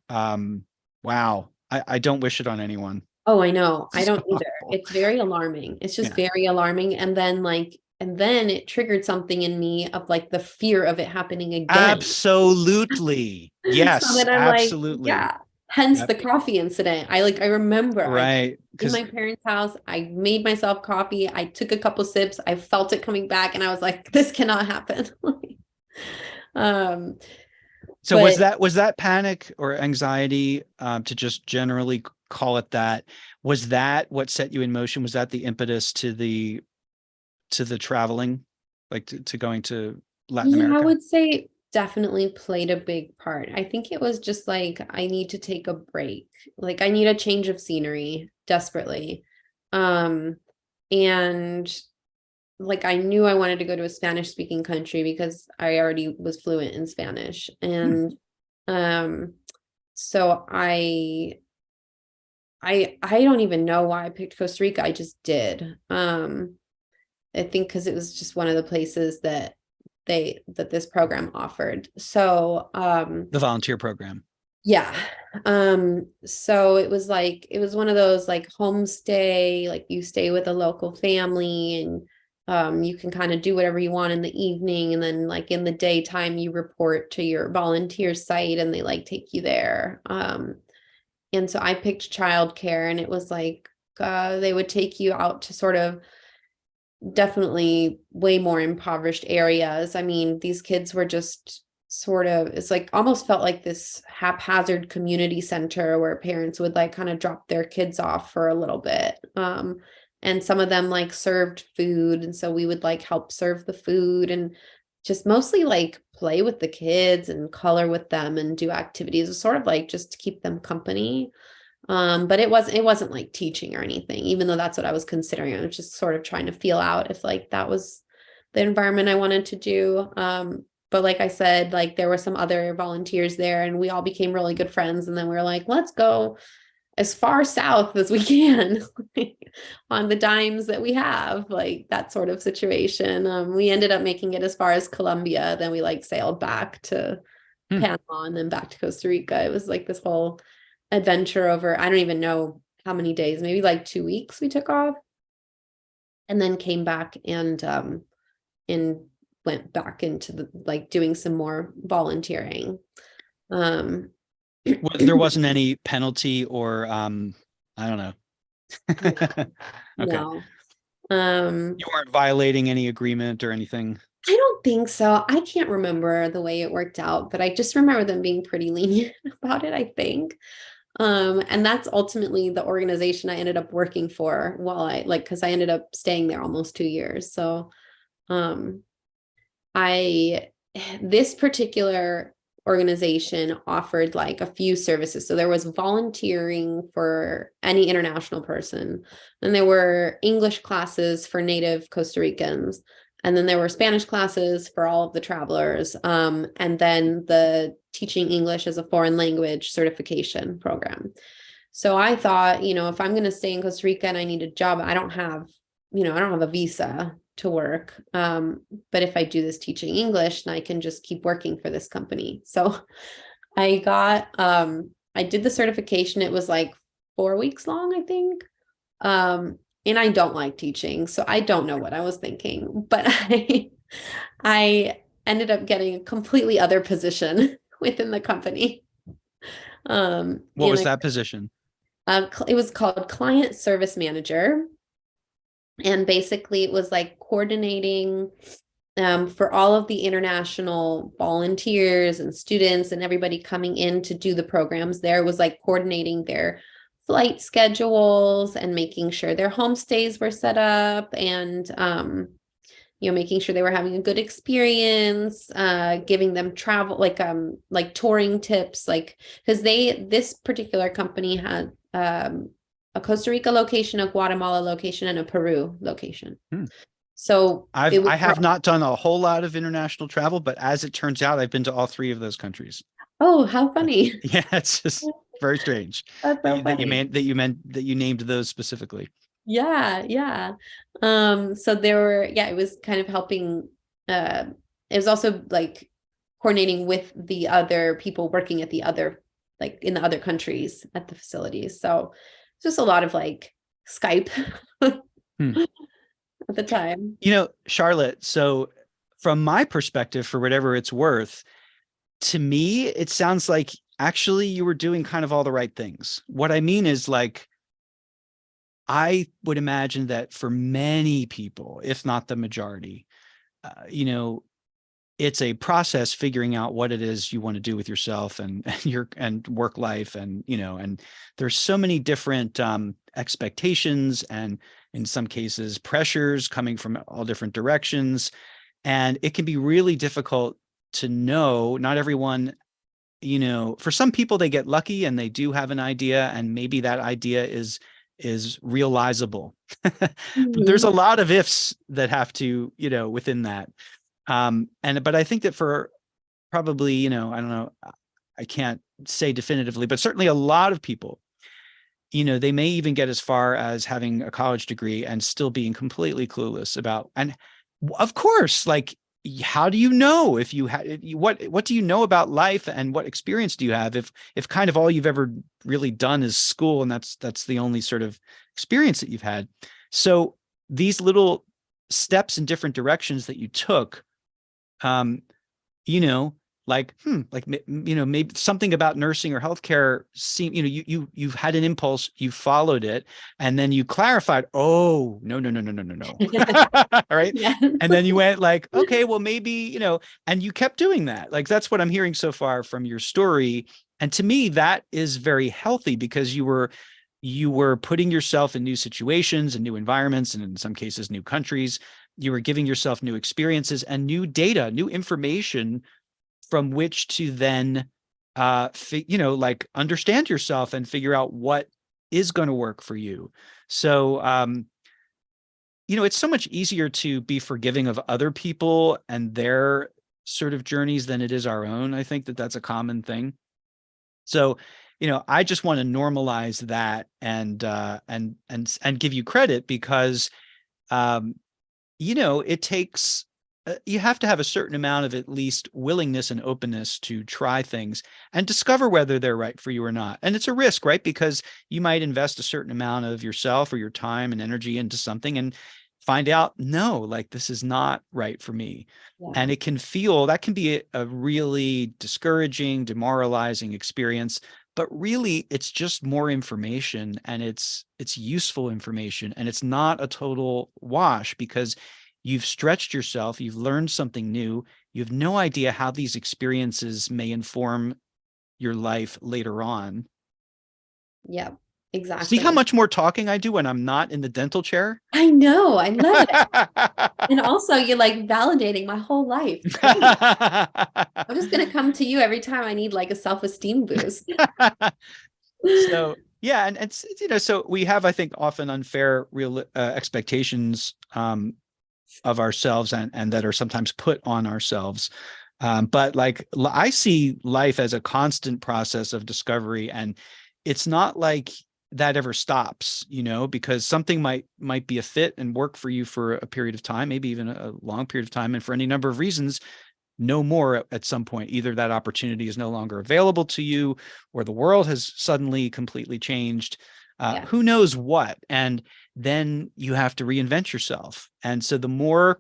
wow. I don't wish it on anyone. Oh, I know. I So don't either. awful. It's very alarming. It's just Yeah. very alarming. And then it triggered something in me of like the fear of it happening again. Absolutely. So then Yes, I'm like, absolutely. yeah, hence Yep. the coffee incident. I remember I Right. in Because my parents' house, I made myself coffee. I took a couple sips. I felt it coming back and I was like, this cannot happen. um, so but was that panic or anxiety, to just generally call it that? Was that what set you in motion? Was that the impetus to the traveling, like to going to Latin yeah, I America? would say definitely played a big part. I think it was just like I need to take a break. Like I need a change of scenery desperately. Um, and like I knew I wanted to go to a Spanish speaking country because I already was fluent in Spanish. Hmm. And um so I don't even know why I picked Costa Rica. I just did. I think because it was just one of the places that that this program offered. So The volunteer program. yeah. So it was one of those like homestay, like you stay with a local family and you can kind of do whatever you want in the evening, and then like in the daytime you report to your volunteer site and they like take you there. And so I picked childcare, and it was like they would take you out to sort of definitely way more impoverished areas. I mean, these kids were just sort of, it's like almost felt like this haphazard community center where parents would like kind of drop their kids off for a little bit. And some of them like served food. And so we would like help serve the food and just mostly like play with the kids and color with them and do activities. It was sort of like just to keep them company. But it wasn't like teaching or anything, even though that's what I was considering. I was just sort of trying to feel out if like that was the environment I wanted to do. But like I said, like there were some other volunteers there and we all became really good friends. And then we were like, let's go as far south as we can on the dimes that we have, like that sort of situation. We ended up making it as far as Colombia. Then we like sailed back to Panama and then back to Costa Rica. It was like this whole adventure over, I don't even know how many days, maybe like 2 weeks we took off, and then came back and went back into the like doing some more volunteering. There Wasn't any penalty or I don't know. Okay. No. You weren't violating any agreement or anything. I don't think so. I can't remember the way it worked out, but I just remember them being pretty lenient about it, I think. And that's ultimately the organization I ended up working for while I like, because I ended up staying there almost 2 years. So I this particular organization offered like a few services. So there was volunteering for any international person, and there were English classes for native Costa Ricans, and then there were Spanish classes for all of the travelers, and then the teaching English as a foreign language certification program. So I thought, if I'm going to stay in Costa Rica and I need a job, I don't have a visa to work. But if I do this teaching English, then I can just keep working for this company. So I did the certification. It was like 4 weeks long, I think. And I don't like teaching, so I don't know what I was thinking, but I ended up getting a completely other position within the company. What was that position? It was called client service manager. And basically it was like coordinating for all of the international volunteers and students and everybody coming in to do the programs there. It was like coordinating their flight schedules and making sure their homestays were set up and making sure they were having a good experience, giving them travel like touring tips, like because this particular company had a Costa Rica location, a Guatemala location, and a Peru location. So I have not done a whole lot of international travel, but as it turns out, I've been to all three of those countries. Oh, how funny. Yeah, it's just very strange That's so that funny. you named those specifically. Yeah, yeah. So it was kind of helping. It was also like coordinating with the other people working at the other, like in the other countries at the facilities. So just a lot of like Skype at the time. Charlotte, so from my perspective, for whatever it's worth, to me, it sounds like actually you were doing kind of all the right things. What I mean is like, I would imagine that for many people, if not the majority, it's a process figuring out what it is you want to do with yourself and your work life. And there's so many different expectations and in some cases pressures coming from all different directions. And it can be really difficult to know. Not everyone, for some people, they get lucky and they do have an idea, and maybe that idea is realizable. But there's a lot of ifs that have to, within that. But I think that for probably, I don't know, I can't say definitively, but certainly a lot of people, they may even get as far as having a college degree and still being completely clueless about, and of course, like how do you know if you had what do you know about life, and what experience do you have if kind of all you've ever really done is school, and that's the only sort of experience that you've had. So these little steps in different directions that you took, um you know, maybe something about nursing or healthcare seem, you've had an impulse, you followed it, and then you clarified, oh, no, no, no, no, no, no, no. All right. Yeah. And then you went like, okay, well, maybe, and you kept doing that. Like, that's what I'm hearing so far from your story. And to me, that is very healthy, because you were putting yourself in new situations and new environments, and in some cases, new countries. You were giving yourself new experiences and new data, new information from which to then like understand yourself and figure out what is going to work for you. So it's so much easier to be forgiving of other people and their sort of journeys than it is our own. I think that that's a common thing. So I just want to normalize that, and give you credit, because um it takes, you have to have a certain amount of at least willingness and openness to try things and discover whether they're right for you or not. And it's a risk, right? Because you might invest a certain amount of yourself or your time and energy into something and find out, no, like, this is not right for me. Yeah. And that can be a really discouraging, demoralizing experience. But really, it's just more information, and it's useful information, and it's not a total wash, because you've stretched yourself, you've learned something new, you have no idea how these experiences may inform your life later on. Yeah, See how exactly. much more talking I do when I'm not in the dental chair? I know. I love it. And also, you're like validating my whole life. Great. I'm just going to come to you every time I need like a self-esteem boost. So yeah, and so we have, I think, often unfair real expectations of ourselves, and that are sometimes put on ourselves. But like, I see life as a constant process of discovery, and it's not like that ever stops, because something might be a fit and work for you for a period of time, maybe even a long period of time, and for any number of reasons, no more at some point. Either that opportunity is no longer available to you, or the world has suddenly completely changed. Yeah. Who knows what? And then you have to reinvent yourself. And so the more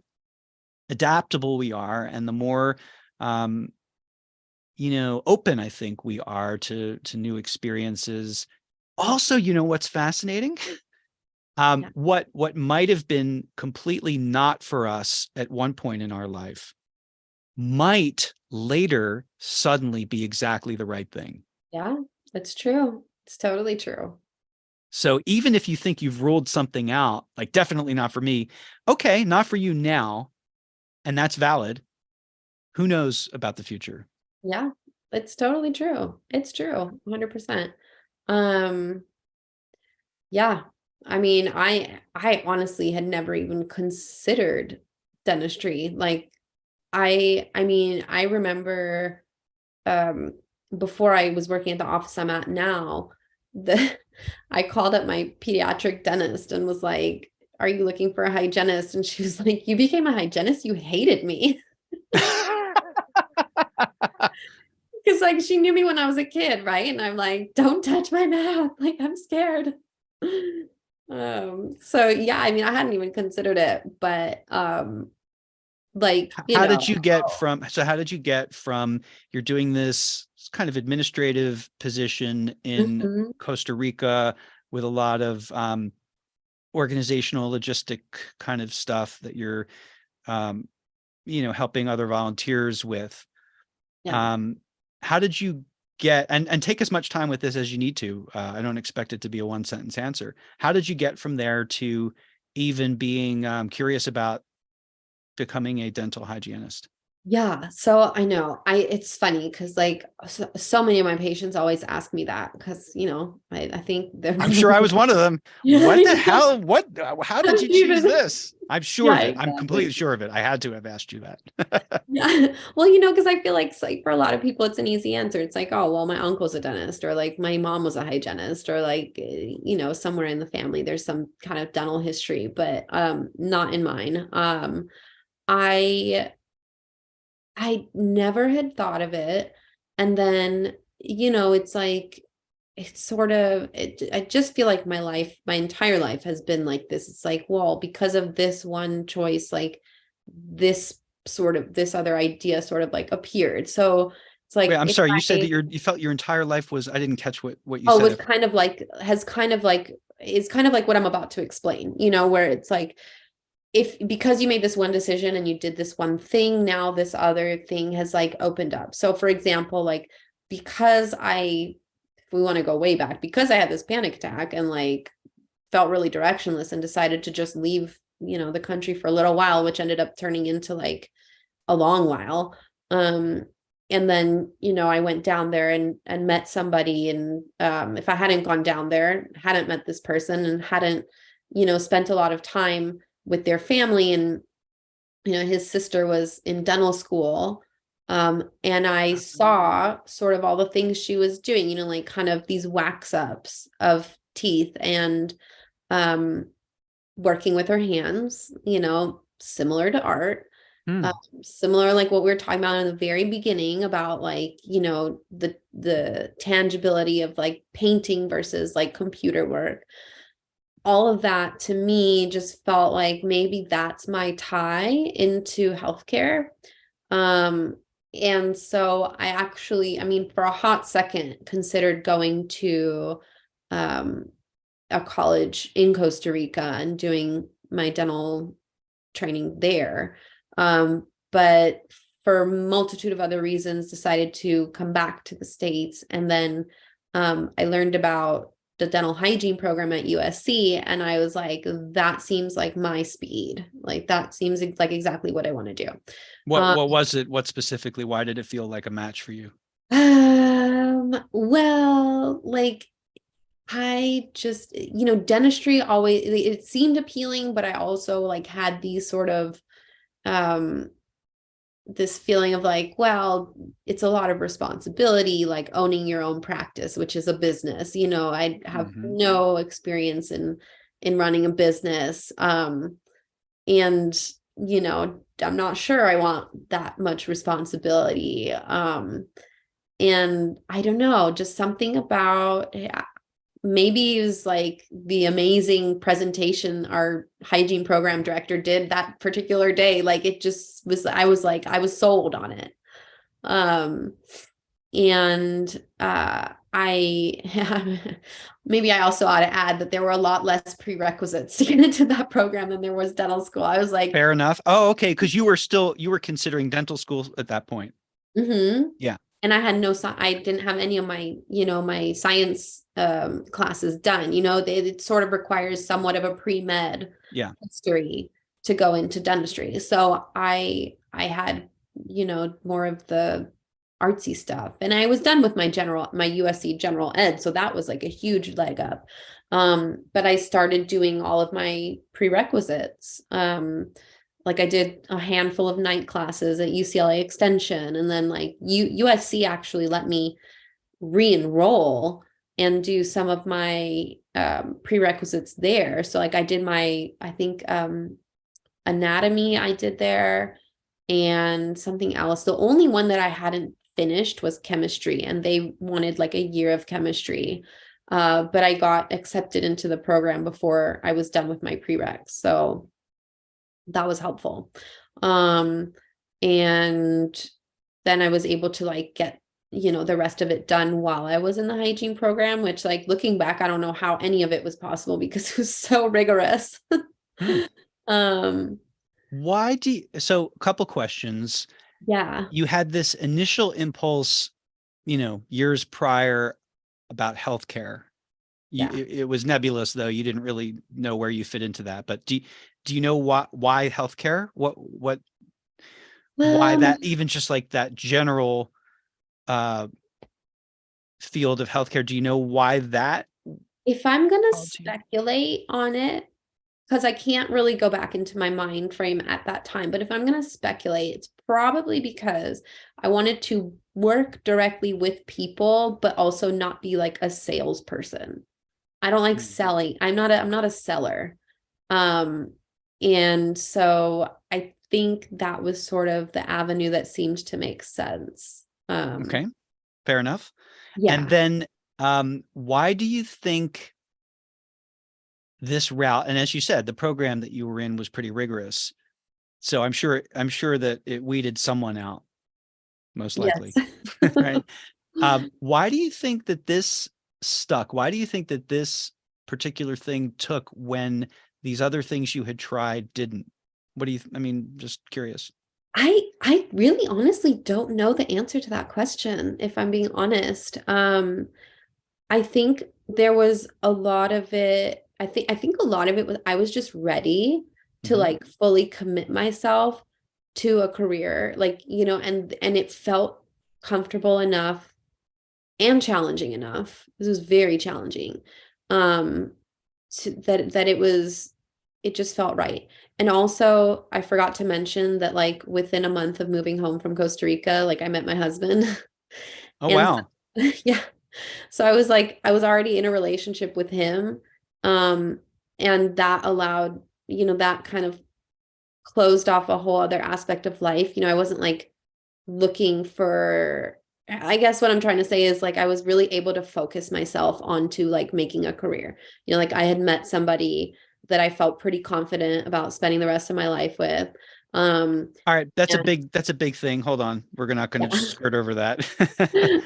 adaptable we are, and the more um, open I think we are to new experiences. Also, what's fascinating? Yeah. What might have been completely not for us at one point in our life might later suddenly be exactly the right thing. Yeah. It's true. It's totally true. So even if you think you've ruled something out, like, definitely not for me, okay, not for you now, and that's valid. Who knows about the future? Yeah. It's totally true. It's true. 100%. Um, yeah. I mean, I honestly had never even considered dentistry. Like I mean, I remember um before I was working at the office I'm at now, the I called up my pediatric dentist and was like, "Are you looking for a hygienist?" And she was like, "You became a hygienist? You hated me." Because like she knew me when I was a kid, right? And I'm like, "Don't touch my mouth. Like I'm scared." So yeah, I mean, I hadn't even considered it, but like, How did you get from you're doing this kind of administrative position in Mhm. Costa Rica with a lot of organizational logistic kind of stuff that you're um, helping other volunteers with. Yeah. Um, how did you get, and take as much time with this as you need to. I don't expect it to be a one sentence answer. How did you get from there to even being curious about becoming a dental hygienist? Yeah, so I know. It's funny because like so many of my patients always ask me that because I think they're I'm sure I was one of them. yeah, What the I know. hell? How How did did you you choose even this? I'm sure yeah, of it. I'm completely exactly. sure of it. I had to have asked you that. Yeah. Well, because I feel like it's like for a lot of people it's an easy answer. It's like, oh, well, my uncle's a dentist or like my mom was a hygienist or like somewhere in the family there's some kind of dental history, but not in mine. I I never had thought of it. And then, it's like, it's sort of, I just feel like my entire life has been like this. It's like, well, because of this one choice, like this other idea sort of like appeared. So it's Wait, like, I'm if sorry. You said that I, you felt your entire life was, I didn't catch what you oh, said. was kind of like, has kind of like, is kind of like what I'm about to explain, where it's like, if because you made this one decision and you did this one thing, now this other thing has like opened up. So for example, like because if we want to go way back, because I had this panic attack and like felt really directionless and decided to just leave, the country for a little while, which ended up turning into like a long while. And then, I went down there and met somebody. And if I hadn't gone down there, hadn't met this person and hadn't, spent a lot of time with their family, and his sister was in dental school, and I saw sort of all the things she was doing, like kind of these wax ups of teeth, and um working with her hands, similar to art, Hmm. similar like what we were talking about in the very beginning about like, the tangibility of like painting versus like computer work. All of that to me just felt like maybe that's my tie into healthcare. Um, and so I mean, for a hot second, considered going to um, a college in Costa Rica and doing my dental training there. But for a multitude of other reasons, decided to come back to the States. And then I learned about the dental hygiene program at USC. And I was like, that seems like my speed. Like that seems like exactly what I want to do. Um, What was it? What specifically? Why did it feel like a match for you? well, like I just, dentistry always, it seemed appealing, but I also like had these sort of um this feeling of like, well, it's a lot of responsibility, like owning your own practice, which is a business. I have Hmm. no experience in running a business. And I'm not sure I want that much responsibility. And I don't know, just something about, maybe it was like the amazing presentation our hygiene program director did that particular day. Like it just was, I was like, I was sold on it. Um, and I maybe I also ought to add that there were a lot less prerequisites to get into that program than there was dental school. I was like, Fair enough. Oh, okay. Because you were considering dental school at that point. mm-hmm. Yeah. And I had I didn't have any of my, my science classes done. It sort of requires somewhat of a pre-med Yeah. history to go into dentistry. So I had, more of the artsy stuff. And I was done with my USC general ed. So that was like a huge leg up. But I started doing all of my prerequisites. Like I did a handful of night classes at UCLA Extension, and then like USC actually let me re-enroll and do some of my prerequisites there. So like I did I think anatomy I did there, and something else. The only one that I hadn't finished was chemistry, and they wanted like a year of chemistry. But I got accepted into the program before I was done with my prereqs. So that was helpful. Um, and then I was able to like get, the rest of it done while I was in the hygiene program, which like looking back, I don't know how any of it was possible because it was so rigorous. Hmm. um, So a couple questions. yeah, You had this initial impulse, years prior about healthcare. yeah. It was nebulous though. You didn't really know where you fit into that. But do you know why healthcare? Why Um, that, even just like that general uh field of healthcare? Do you know why that if I'm gonna called to you? speculate on it, because I can't really go back into my mind frame at that time. But if I'm going to speculate, it's probably because I wanted to work directly with people, but also not be like a salesperson. I don't like Hmm. selling. I'm not a seller. Um, and so I think that was sort of the avenue that seemed to make sense. Okay, fair enough. And Yeah. then why do you think this route, and as you said, the program that you were in was pretty rigorous. So I'm sure that it weeded someone out, most Yes. likely. Right. Why do you think that this stuck? Why do you think that this particular thing took when these other things you had tried didn't? What do you, I mean, just curious. I really honestly don't know the answer to that question, if I'm being honest. I think there was a lot of it. I think a lot of it was I was just ready to Mhm. like fully commit myself to a career, like, and it felt comfortable enough and challenging enough. This was very challenging. Um, that it just felt right. And also, I forgot to mention that like within a month of moving home from Costa Rica, like I met my husband. Oh, And wow. so, yeah. So I was like, I was already in a relationship with him. Um, and that allowed, that kind of closed off a whole other aspect of life. I wasn't like looking for, I guess what I'm trying to say is like I was really able to focus myself onto like making a career. Like I had met somebody that I felt pretty confident about spending the rest of my life with. All right, that's a And big thing. Hold on. We're not going to just yeah. skirt over that.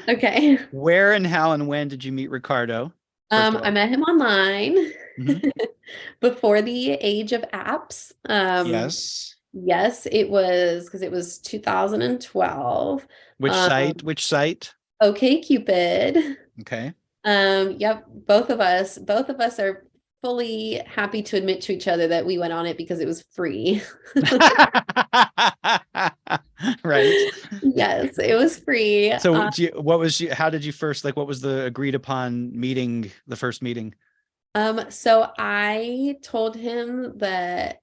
Okay. Where and how and when did you meet Ricardo? First of I all. met him online Mhm. before the age of apps. Yes. Yes, it was because it was 2012. Which site? Which site? Okay, Cupid. Okay. Yep, both of us are fully happy to admit to each other that we went on it because it was free. Right. Yes, it was free. So how did you first, like, what was the agreed upon meeting, the first meeting? So I told him that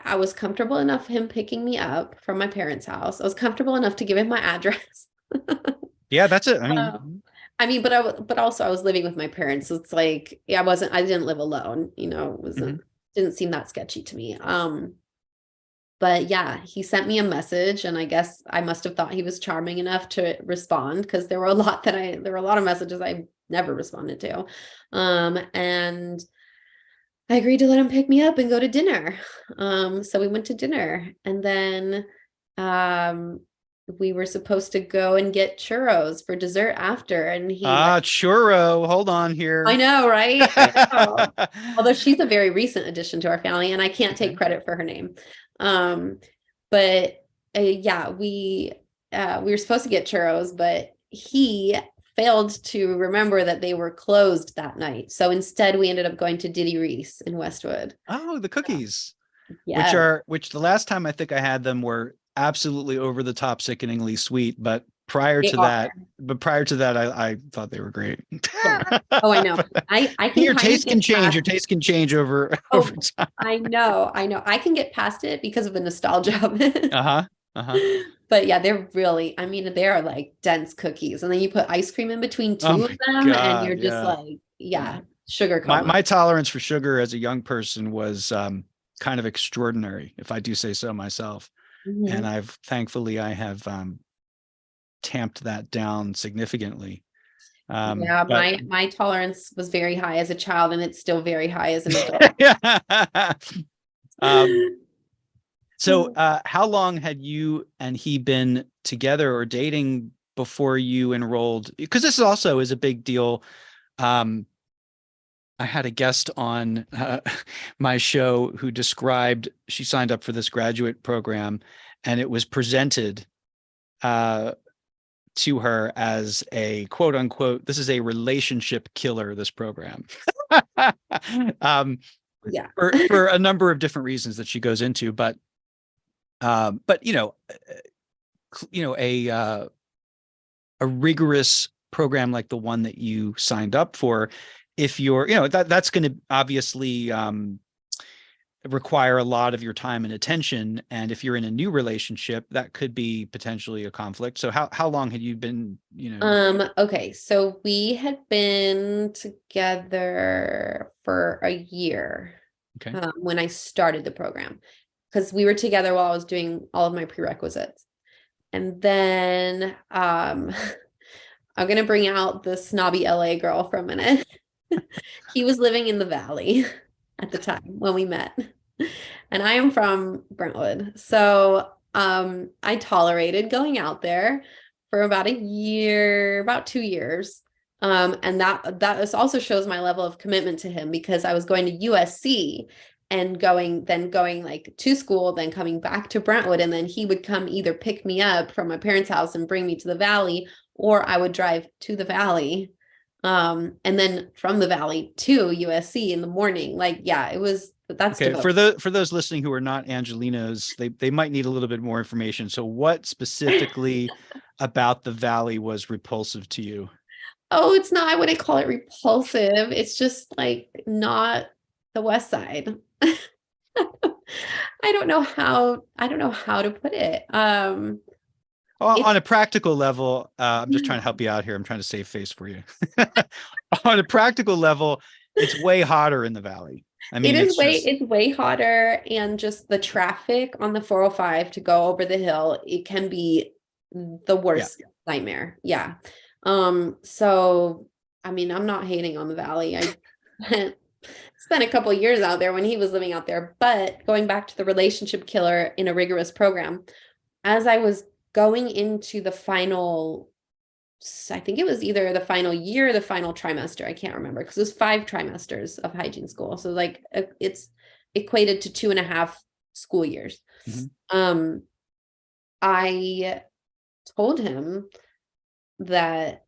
I was comfortable enough him picking me up from my parents' house. I was comfortable enough to give him my address. Yeah, that's it. Um, I mean, but also I was living with my parents. So it's like, yeah, I didn't live alone, it Mhm. didn't seem that sketchy to me. But yeah, he sent me a message and I guess I must have thought he was charming enough to respond because there were a lot of messages I never responded to. And I agreed to let him pick me up and go to dinner. So we went to dinner and then um we were supposed to go and get churros for dessert after and he like Churro. Hold on I here. know, right? I know. Although she's a very recent addition to our family and I can't take Okay. credit for her name. Um but yeah, we were supposed to get churros, but he failed to remember that they were closed that night. So instead we ended up going to Diddy Reese in Westwood. Oh, the cookies, Yes, which the last time I think I had them were absolutely over the top, sickeningly sweet. they are. But prior to that, I thought they were great. Yeah. Oh, I know. I can Your kind of taste can get change. past. Your taste can change over over Oh, time. I know. I know. I can get past it because of the nostalgia of it. Uh-huh. Uh-huh. But yeah, they're really, I mean, they are like dense cookies. And then you put ice cream in between Oh two of my them, and you're God. just Yeah. like, Yeah. yeah, sugar My coma. my tolerance for sugar as a young person was kind of extraordinary, if I do say so myself. And Mhm. I have tamped that down significantly. Yeah, But my tolerance was very high as a child, and it's still very high as an adult. um, so how long had you and he been together or dating before you enrolled? Because this also is a big deal. Um, I had a guest on my show who described she signed up for this graduate program, and it was presented uh, to her as a quote unquote, this is a relationship killer, this program. um, Yeah. for a number of different reasons that she goes into, but a rigorous program like the one that you signed up for, if you're, that's going to obviously require a lot of your time and attention. And if you're in a new relationship, that could be potentially a conflict. So how long had you been, Okay, so we had been together for a year okay. when I started the program. because we were together while I was doing all of my prerequisites. And then I'm gonna bring out the snobby LA girl for a minute. He was living in the valley at the time when we met. And I am from Brentwood. So I tolerated going out there for about a year, about 2 years. And that also shows my level of commitment to him because I was going to USC and going like to school, then coming back to Brentwood, and then he would come either pick me up from my parents' house and bring me to the valley, or I would drive to the valley, and then from the valley to USC in the morning. Like, yeah, that's Okay, devoted. for those listening who are not Angelinos, they might need a little bit more information. So what specifically about the valley was repulsive to you? Oh, it's not, I wouldn't call it repulsive. It's just like not the West Side. I don't know how to put it. On It's a practical level, I'm just trying to help you out here. I'm trying to save face for you. On a practical level, it's way hotter in the valley. I mean, it's way hotter, and just the traffic on the 405 to go over the hill, it can be the worst nightmare. Yeah. So I mean, I'm not hating on the valley. I spent a couple years out there when he was living out there, but going back to the relationship killer in a rigorous program, as I was going into the final, I think it was either the final year or the final trimester. I can't remember because it was 5 trimesters of hygiene school. So like it's equated to 2.5 school years. Mhm. I told him that,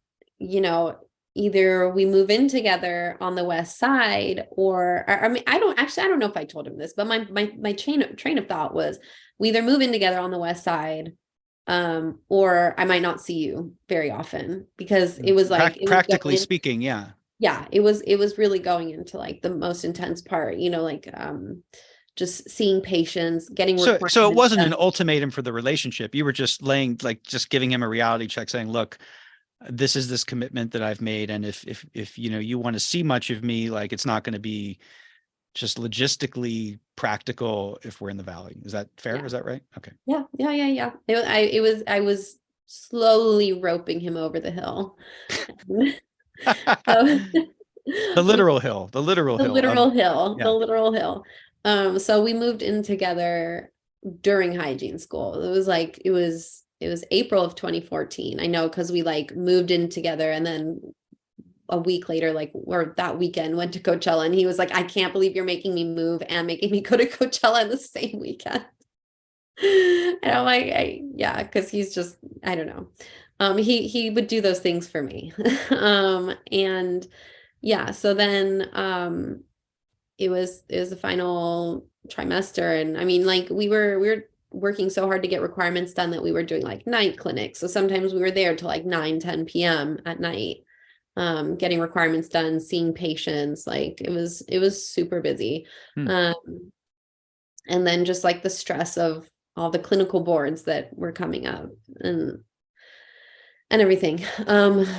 either we move in together on the west side, or I mean, I don't know if I told him this, but my train of thought was we either move in together on the west side, or I might not see you very often, because it was like Practically speaking, yeah. Yeah, it was really going into like the most intense part, like just seeing patients, getting So it requirements wasn't an done. ultimatum for the relationship. You were just just giving him a reality check, saying, "Look, this is this commitment that I've made, and if you want to see much of me, like it's not going to be just logistically practical if we're in the valley." Is that fair? Yeah. Is that right? Okay. Yeah. I was slowly roping him over the hill. So The we literal hill, the literal the hill of, literal hill, the yeah. literal hill. So we moved in together during hygiene school. It was April of 2014. I know because we like moved in together, and then a week later, like, or that weekend, went to Coachella, and he was like, I can't believe you're making me move and making me go to Coachella in the same weekend. And I'm like, yeah, because he's just, I don't know. He would do those things for me. And yeah, so then it was the final trimester, and I mean, like, we were working so hard to get requirements done that we were doing like night clinics. So sometimes we were there till like 9-10 p.m. at night, getting requirements done, seeing patients. Like it was super busy. Hmm. And then just like the stress of all the clinical boards that were coming up, and everything.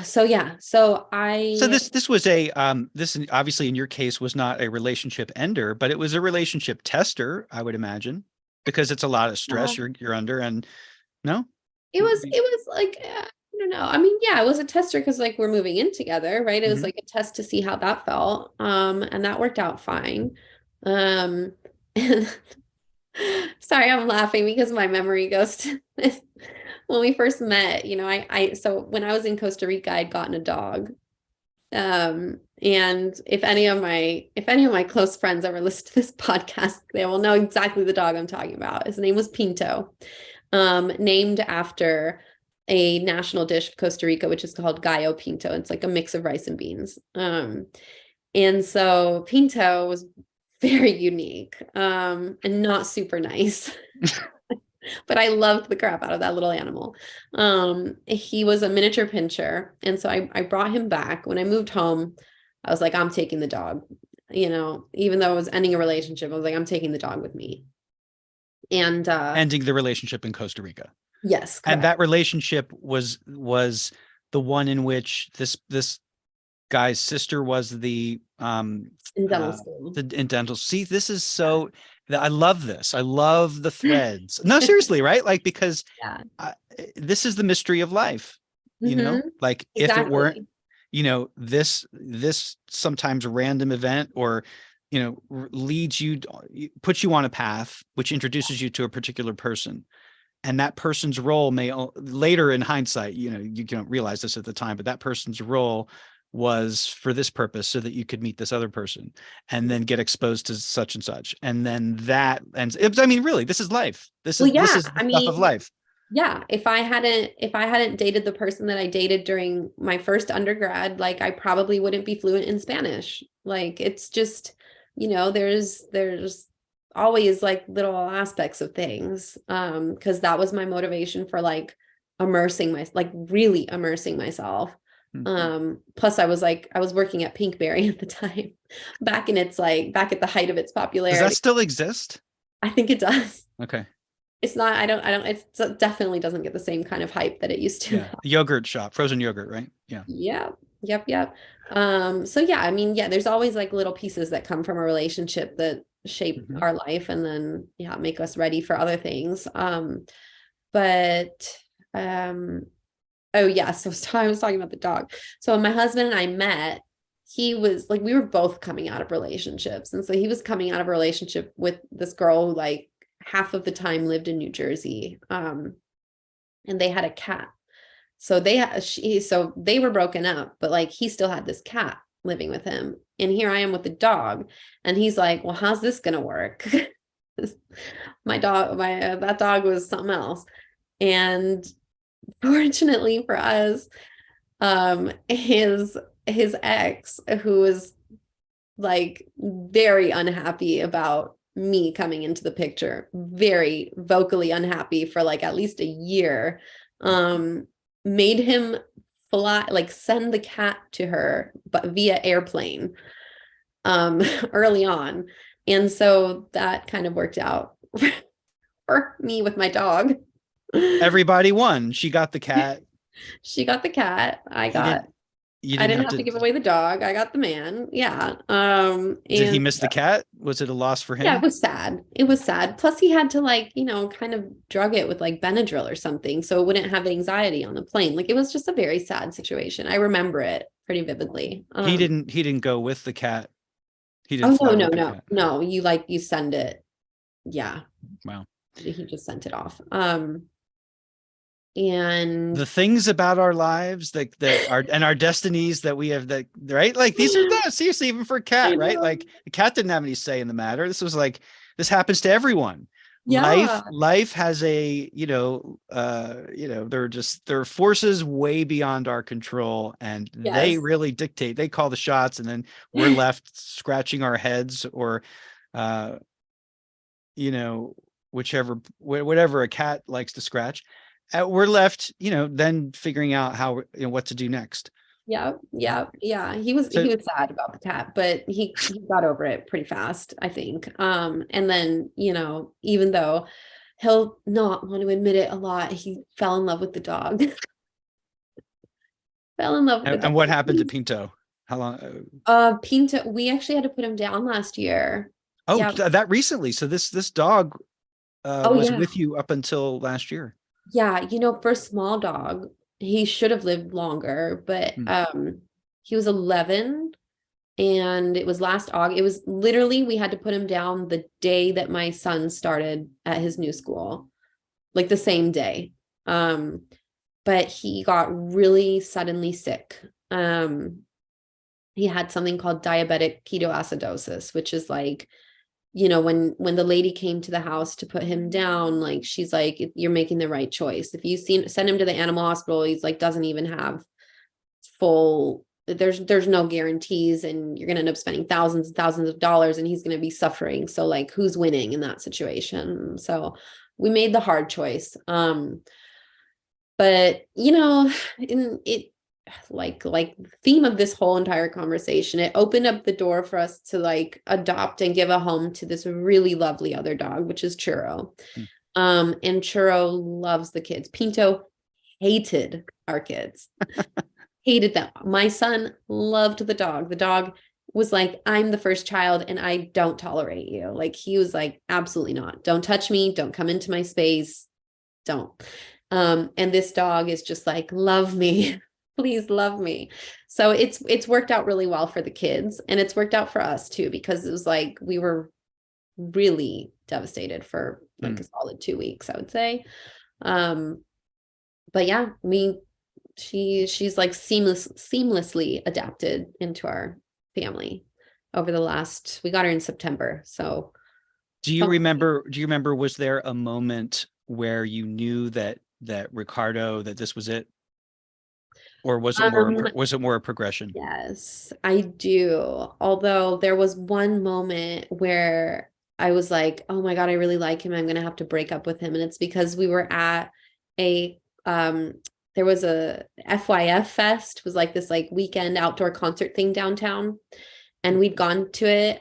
So yeah, so So I this was a this obviously in your case was not a relationship ender, but it was a relationship tester, I would imagine, because it's a lot of stress you're under. And no. it was like, I don't know. I mean, yeah, it was a tester because like we're moving in together, right? It was Mhm. like a test to see how that felt. And that worked out fine. Um, and sorry, I'm laughing because my memory goes to this. When we first met, so when I was in Costa Rica, I'd gotten a dog. And if any of my close friends ever listen to this podcast, they will know exactly the dog I'm talking about. His name was Pinto, named after a national dish of Costa Rica, which is called gallo pinto. It's like a mix of rice and beans. And so Pinto was very unique, and not super nice. But I loved the crap out of that little animal. He was a miniature pinscher. And so I brought him back. When I moved home, I was like, I'm taking the dog. Even though I was ending a relationship, I was like, I'm taking the dog with me. And Ending the relationship in Costa Rica. yes, And correct. that relationship was the one in which this guy's sister was the In dental school. in dental. See, this is so I love this. I love the threads. No, seriously, right? Like, because Yeah. I, this is the mystery of life, like if it weren't, Exactly. this sometimes random event, or, leads you, puts you on a path, which introduces you to a particular person. And that person's role may later in hindsight, you don't realize this at the time, but that person's role was for this purpose so that you could meet this other person and then get exposed to such and such. And then that ends. I mean, really, this is life. This Well, is this yeah. is the I stuff of mean, life. yeah, if I hadn't dated the person that I dated during my first undergrad, like I probably wouldn't be fluent in Spanish. Like it's just, there's always like little aspects of things. Because that was my motivation for like really immersing myself. Plus I was working at Pinkberry at the time, back at the height of its Does that popularity. still exist? I think it does. Okay. It's not, it definitely doesn't get the same kind of hype that it used to. Yeah. Yogurt shop, frozen yogurt, right? Yeah. Yeah. Yep. So yeah, I mean, yeah, there's always like little pieces that come from a relationship that shape Mhm. our life and then yeah, make us ready for other things. But oh yeah, so I was talking about the dog. So when my husband and I met, he was like, we were both coming out of relationships. And so he was coming out of a relationship with this girl who like half of the time lived in New Jersey. And they had a cat. So they were broken up, but like he still had this cat living with him. And here I am with the dog. And he's like, well, how's this gonna work? That dog was something else. And fortunately for us, his ex, who was like very unhappy about me coming into the picture, very vocally unhappy for like at least a year, made him send the cat to her, but via airplane, early on. And so that kind of worked out for me with my dog. Everybody won. She got the cat. She got the cat. You I didn't didn't have have to to. give away the dog. I got the man. Yeah. Did he And miss the cat? Was it a loss for yeah, it him? was sad. It was sad. Plus he had to like, kind of drug it with like Benadryl or something so it wouldn't have anxiety on the plane. Like it was just a very sad situation. I remember it pretty vividly. He didn't go with the cat. He didn't Oh no, fly no, with the no. cat. No, you send it. Yeah. Wow. He just sent it off. And The things about our lives that are, and our destinies that we have, that, right? Like these are that, seriously, even for a cat, right? Like the cat didn't have any say in the matter. This was like, this happens to everyone. yeah. Life has a, there are forces way beyond our control, and they Yes. really dictate. They call the shots, and then we're left scratching our heads, or, uh, whatever a cat likes to scratch. We're left, then figuring out how, what to do next. Yeah. He was So sad about the cat, but he got over it pretty fast, I think. And then, even though he'll not want to admit it a lot, he fell in love with the dog. Fell in love with the and dog. what happened to Pinto? How long? Pinto, we actually had to put him down last year. Oh, Yeah. that recently. So this dog Oh was yeah. with you up until last year. Yeah, for a small dog, he should have lived longer, but Hmm. he was 11 and it was last August. It was literally we had to put him down the day that my son started at his new school, like the same day. But he got really suddenly sick. He had something called diabetic ketoacidosis, which is like, when the lady came to the house to put him down, like she's like, you're making the right choice. If you send him to the animal hospital, he's like doesn't even have full, there's no guarantees, and you're gonna end up spending thousands and thousands of dollars and he's gonna be suffering. So like who's winning in that situation? So we made the hard choice. But in it, like the theme of this whole entire conversation, it opened up the door for us to like adopt and give a home to this really lovely other dog, which is Churro. Hmm. And Churro loves the kids. Pinto hated our kids. Hated them. My son loved the dog. The dog was like, I'm the first child and I don't tolerate you. Like he was like, absolutely not. Don't touch me. Don't come into my space. Don't. And this dog is just like, love me. Please love me. So it's worked out really well for the kids, and it's worked out for us too, because it was like we were really devastated for like a solid 2 weeks, I would say. But yeah, she's like seamlessly adapted into our family over the last, we got her in September. So do you remember, was there a moment where you knew that Ricardo, that this was it? Or was it more a progression? yes, I do. Although there was one moment where I was like, oh my God, I really like him. I'm gonna have to break up with him. And it's because we were at a there was a FYF fest, was like this like weekend outdoor concert thing downtown. And we'd gone to it.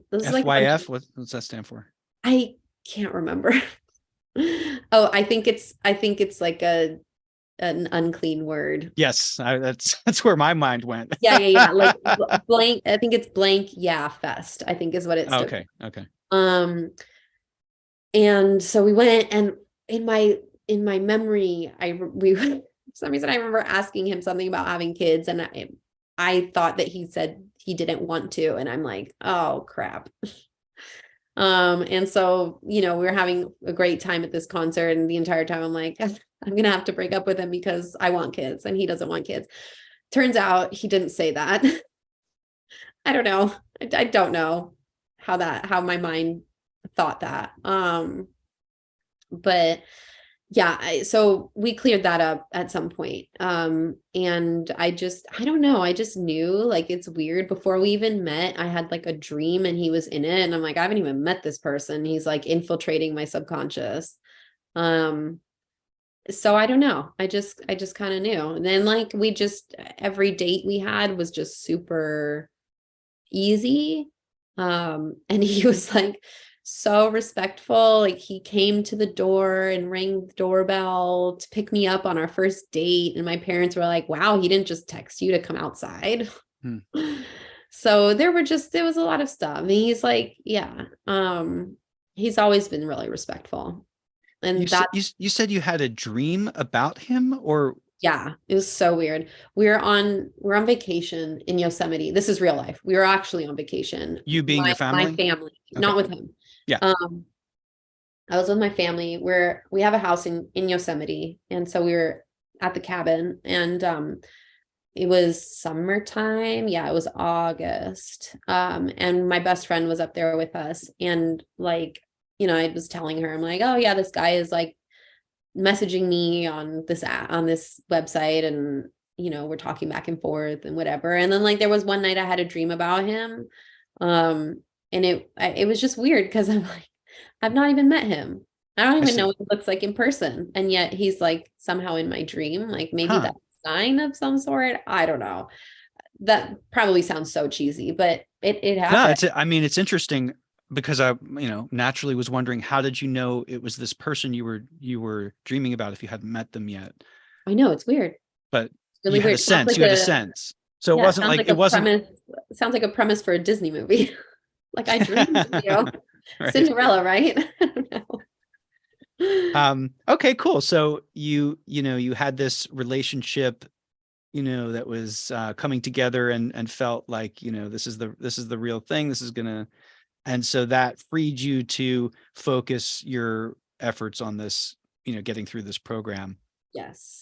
This is like FYF, what's that stand for? I can't remember. Oh, I think it's like an unclean word. Yes, that's where my mind went. Yeah. Like blank. I think it's blank. Yeah, fest, I think is what it stood Okay. Okay. for. And so we went, and in my memory, we for some reason I remember asking him something about having kids, and I thought that he said he didn't want to, and I'm like, oh crap. And so, we were having a great time at this concert, and the entire time I'm like, I'm gonna have to break up with him because I want kids and he doesn't want kids. Turns out he didn't say that. I don't know. I don't know how my mind thought that. But yeah, so we cleared that up at some point. And I don't know, I just knew, like, it's weird. Before we even met, I had like a dream and he was in it, and I'm like, I haven't even met this person. He's like infiltrating my subconscious. So I don't know. I just kind of knew. And then like every date we had was just super easy. And he was like so respectful. Like he came to the door and rang the doorbell to pick me up on our first date. And my parents were like, wow, he didn't just text you to come outside. So there was a lot of stuff. And he's like, yeah, he's always been really respectful. And you said you had a dream about him, or yeah, it was so weird. We're on vacation in Yosemite. This is real life. We were actually on vacation. You being your family? My family, okay. Not with him. Yeah. I was with my family, where we have a house in Yosemite. And so we were at the cabin, and it was summertime. Yeah, it was August. And my best friend was up there with us. And like, I was telling her, I'm like, oh yeah, this guy is like messaging me on this website, and we're talking back and forth and whatever. And then like there was one night I had a dream about him. And it was just weird, because I'm like, I've not even met him. I don't even know what he looks like in person. And yet he's like somehow in my dream. Like maybe that's a sign of some sort. I don't know. That probably sounds so cheesy, but it happened. No, it's interesting, because I, naturally was wondering, how did you know it was this person you were dreaming about if you hadn't met them yet? I know, it's weird. But it's really you had weird. You had a sense. So it wasn't like, it wasn't. Sounds like a premise for a Disney movie. Like I dreamed of you. Right. Cinderella, right? I don't know. Okay, cool. So you had this relationship, that was coming together, and felt like, this is the real thing. This is gonna. And so that freed you to focus your efforts on this, getting through this program. Yes.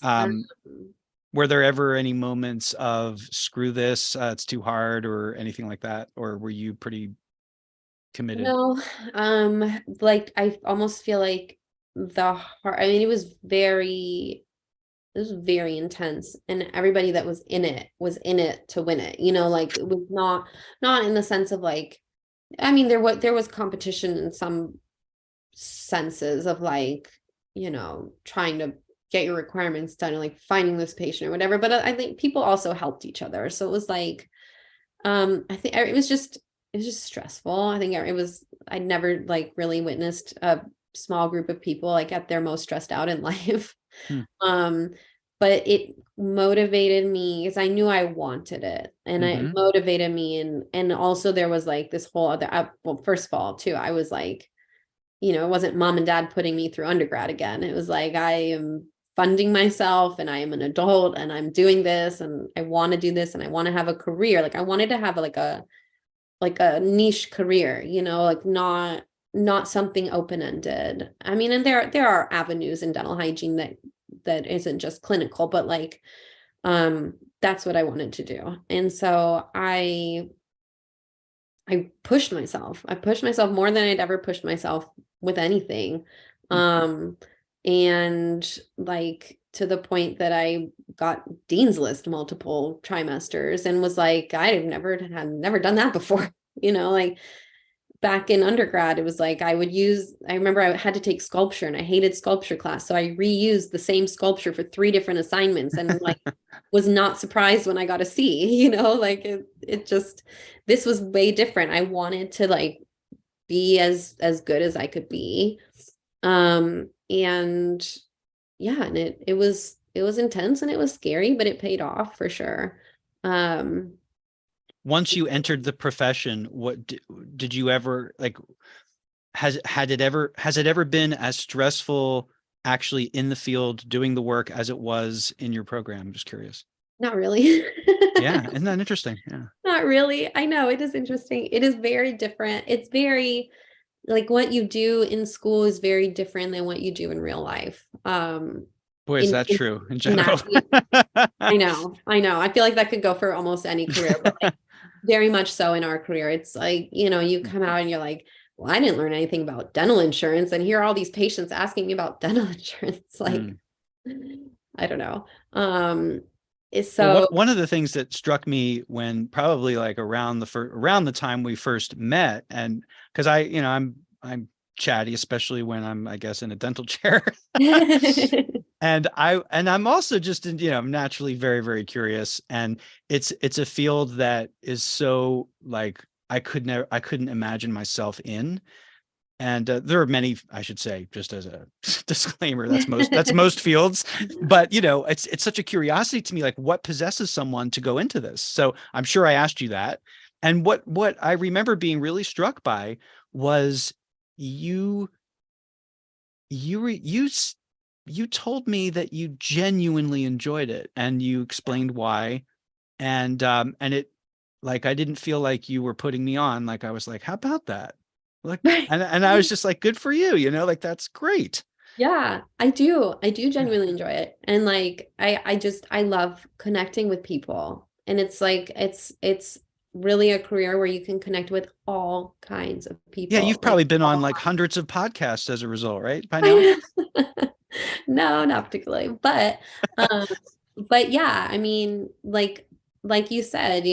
Were there ever any moments of screw this, it's too hard, or anything like that? Or were you pretty committed? No, like I almost feel like it was very intense, and everybody that was in it to win it. Like it was not in the sense of like, there was competition in some senses of like, trying to get your requirements done, and like finding this patient or whatever. But I think people also helped each other. So it was like, I think it was just stressful. I think I'd never like really witnessed a small group of people like at their most stressed out in life. But but it motivated me because I knew I wanted it, and it Mm-hmm. motivated me. And also there was like this whole other, well, first of all, too, I was like, it wasn't mom and dad putting me through undergrad again. It was like, I am funding myself and I am an adult and I'm doing this and I want to do this and I want to have a career. Like I wanted to have like a niche career, like not something open-ended. I mean, and there are avenues in dental hygiene that isn't just clinical, but like that's what I wanted to do. And so I pushed myself. I pushed myself more than I'd ever pushed myself with anything. Um, and like to the point that I got Dean's List multiple trimesters and was like, had never done that before. Like back in undergrad, it was like I remember I had to take sculpture and I hated sculpture class. So I reused the same sculpture for 3 different assignments and like was not surprised when I got a C, like it just, this was way different. I wanted to like be as good as I could be. And yeah, and it was intense and it was scary, but it paid off for sure. Once you entered the profession, what did you ever like? Has it ever been as stressful actually in the field doing the work as it was in your program? I'm just curious. Not really. Yeah, isn't that interesting? Yeah. Not really. I know it is interesting. It is very different. It's very like what you do in school is very different than what you do in real life. Boy, is that In true in in general. that, I know. I feel like that could go for almost any career, but like very much so in our career. It's like, you come out and you're like, well, I didn't learn anything about dental insurance. And here are all these patients asking me about dental insurance. Like, Mm. I don't know. Well, So one of the things that struck me when probably like around the time we first met, and because I'm chatty, especially when I'm, I guess, in a dental chair. And I'm also just I'm naturally very, very curious. And it's a field that is so like I couldn't imagine myself in. And there are many, I should say, just as a disclaimer, that's most fields, but it's such a curiosity to me, like what possesses someone to go into this. So I'm sure I asked you that. And what I remember being really struck by was you you you told me that you genuinely enjoyed it and you explained why. And it, like, I didn't feel like you were putting me on. Like, I was like, how about that? Like, and I was just like, good for you, like, that's great. yeah, I do. I do Yeah. genuinely enjoy it. And like I love connecting with people. And it's like it's really a career where you can connect with all kinds of Yeah, you've people. Like probably been on all like hundreds of podcasts as a result, right? By now. kinds. No, not particularly. Um but yeah, I mean, like you said,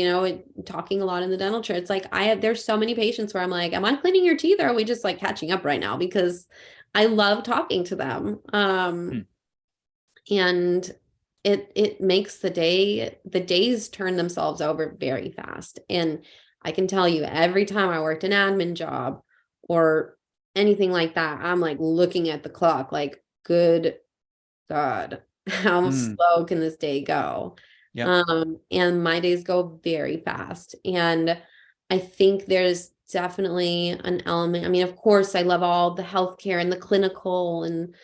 talking a lot in the dental chair, it's like there's so many patients where I'm like, am I cleaning your teeth or are we just like catching up right now? Because I love talking to them. Hmm. And it makes the days turn themselves over very fast. And I can tell you every time I worked an admin job or anything like that, I'm like looking at the clock like, good God, how Hmm. slow can this day go? Yep. And my days go very fast. And I think there's definitely an element. I mean, of course, I love all the healthcare and the clinical and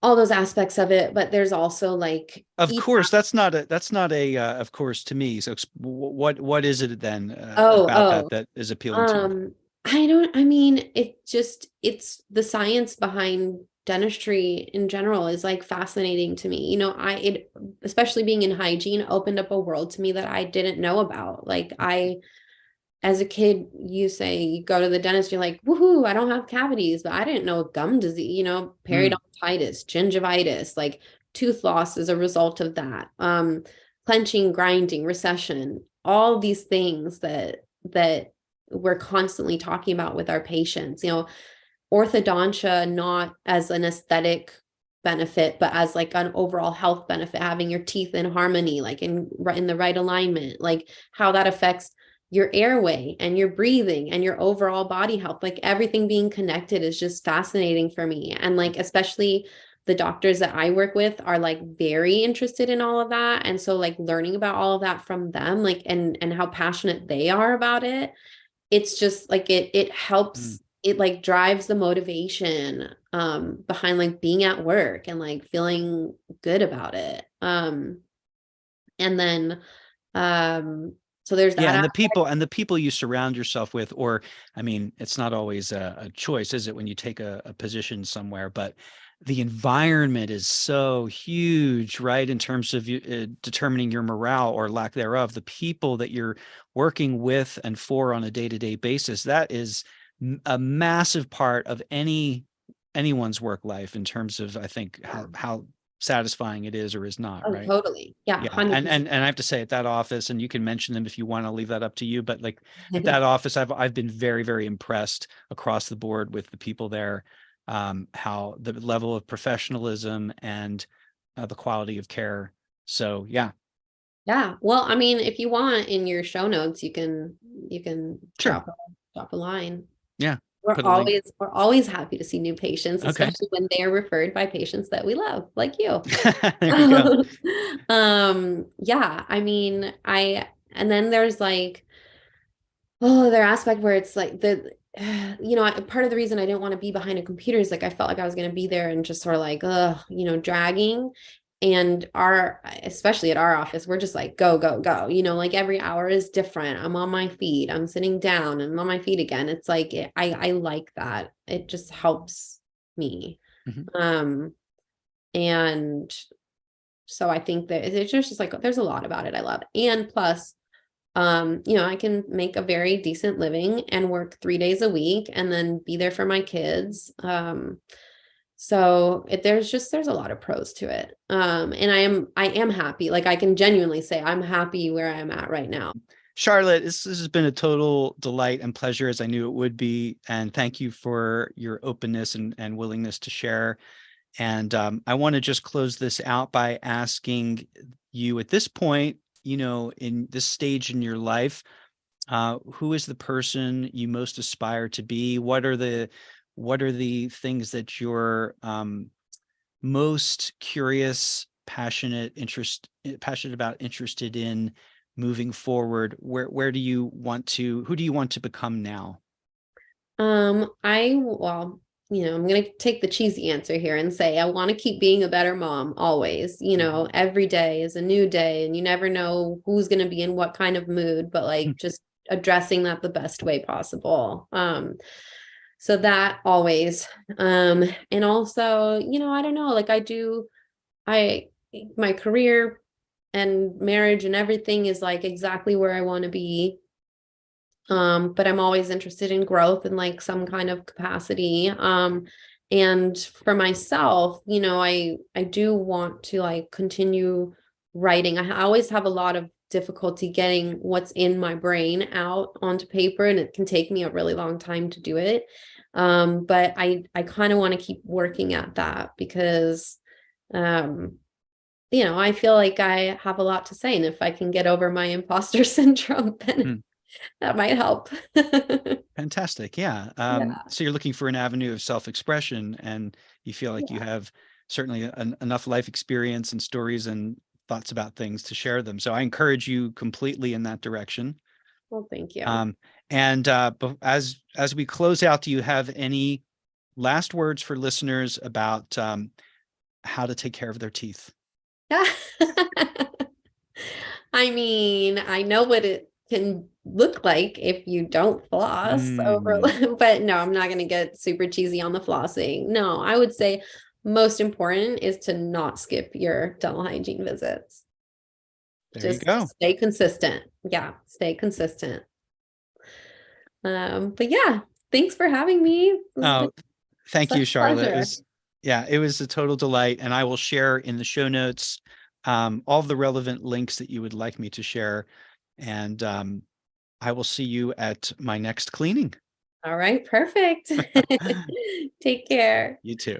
all those aspects of it, but there's also like Of course, that's not a of course to me. So what is it then oh, about that oh, that is appealing to you? I mean, it's the science behind dentistry in general is like fascinating to me. Especially being in hygiene opened up a world to me that I didn't know about. Like as a kid, you go to the dentist, you're like, woohoo, I don't have cavities, but I didn't know gum disease, Hmm. periodontitis, gingivitis, like tooth loss as a result of that. Clenching, grinding, recession, all these things that we're constantly talking about with our patients, orthodontia, not as an aesthetic benefit, but as like an overall health benefit, having your teeth in harmony, like in the right alignment, like how that affects your airway and your breathing and your overall body health, like everything being connected is just fascinating for me. And like, especially the doctors that I work with are like very interested in all of that. And so like learning about all of that from them, like, and how passionate they are about it, it's just like it Mm. helps, it like drives the motivation behind like being at work and like feeling good about it. And then so there's Yeah, that. and the people you surround yourself with, or I mean, it's not always a choice, is it, when you take a position somewhere, but the environment is so huge, right? In terms of you determining your morale or lack thereof, the people that you're working with and for on a day-to-day basis, that is a massive part of anyone's work life in terms of, I think, how satisfying it is or is not, Oh, right? totally. Yeah, Yeah, and 100%. and I have to say, at that office, and you can mention them if you wanna, leave that up to you, but, like, at that office, I've been very, very impressed across the board with the people there, how the level of professionalism and, the quality of care. So, yeah, Yeah. Well, I mean, if you want in your show notes, you can sure. drop a line. Yeah, We're put a link. always we're always happy to see new patients, Okay. especially when they are referred by patients that we love, like you. There you go. Yeah, I mean, and then there's like, oh, their aspect where it's like part of the reason I didn't want to be behind a computer is like I felt like I was going to be there and just sort of like, dragging. And especially at our office, we're just like, go, go, go. Like every hour is different. I'm on my feet. I'm sitting down and I'm on my feet again. It's like, I like that. It just helps me. Mhm. Um, and so I think that it's just like, there's a lot about it I love. And plus, I can make a very decent living and work 3 days a week and then be there for my kids. So there's a lot of pros to it. And I am happy. Like I can genuinely say I'm happy where I'm at right now. Charlotte, this has been a total delight and pleasure, as I knew it would be, and thank you for your openness and willingness to share. And I want to just close this out by asking you, at this point, in this stage in your life, who is the person you most aspire to be? What are the things that you're most curious, passionate about, interested in moving forward? Where do you want to? Who do you want to become now? Well, I'm gonna take the cheesy answer here and say I want to keep being a better mom always. Mhm. Every day is a new day, and you never know who's gonna be in what kind of mood, but like just addressing that the best way possible. So that always. And also, I don't know, like I my career and marriage and everything is like exactly where I want to be. But I'm always interested in growth in like some kind of capacity. And for myself, I do want to like continue writing. I always have a lot of difficulty getting what's in my brain out onto paper, and it can take me a really long time to do it. But I kind of want to keep working at that because um I feel like I have a lot to say, and if I can get over my imposter syndrome, then Mm, that might help. fantastic. Yeah. Yeah. So you're looking for an avenue of self-expression, and you feel like you Yeah. have certainly enough life experience and stories and thoughts about things to share them. So I encourage you completely in that direction. Well, thank you. Um, and as we close out, do you have any last words for listeners about how to take care of their teeth? I mean, I know what it can look like if you don't floss over, Mm, but no, I'm not going to get super cheesy on the flossing. No, I would say most important is to not skip your dental hygiene visits. there you Just go. stay consistent. Yeah, stay consistent. But yeah, thanks for having me. It's been Oh, thank such you, a Charlotte. pleasure. It was a total delight, and I will share in the show notes all of the relevant links that you would like me to share. And I will see you at my next cleaning. All right, perfect. Take care. You too.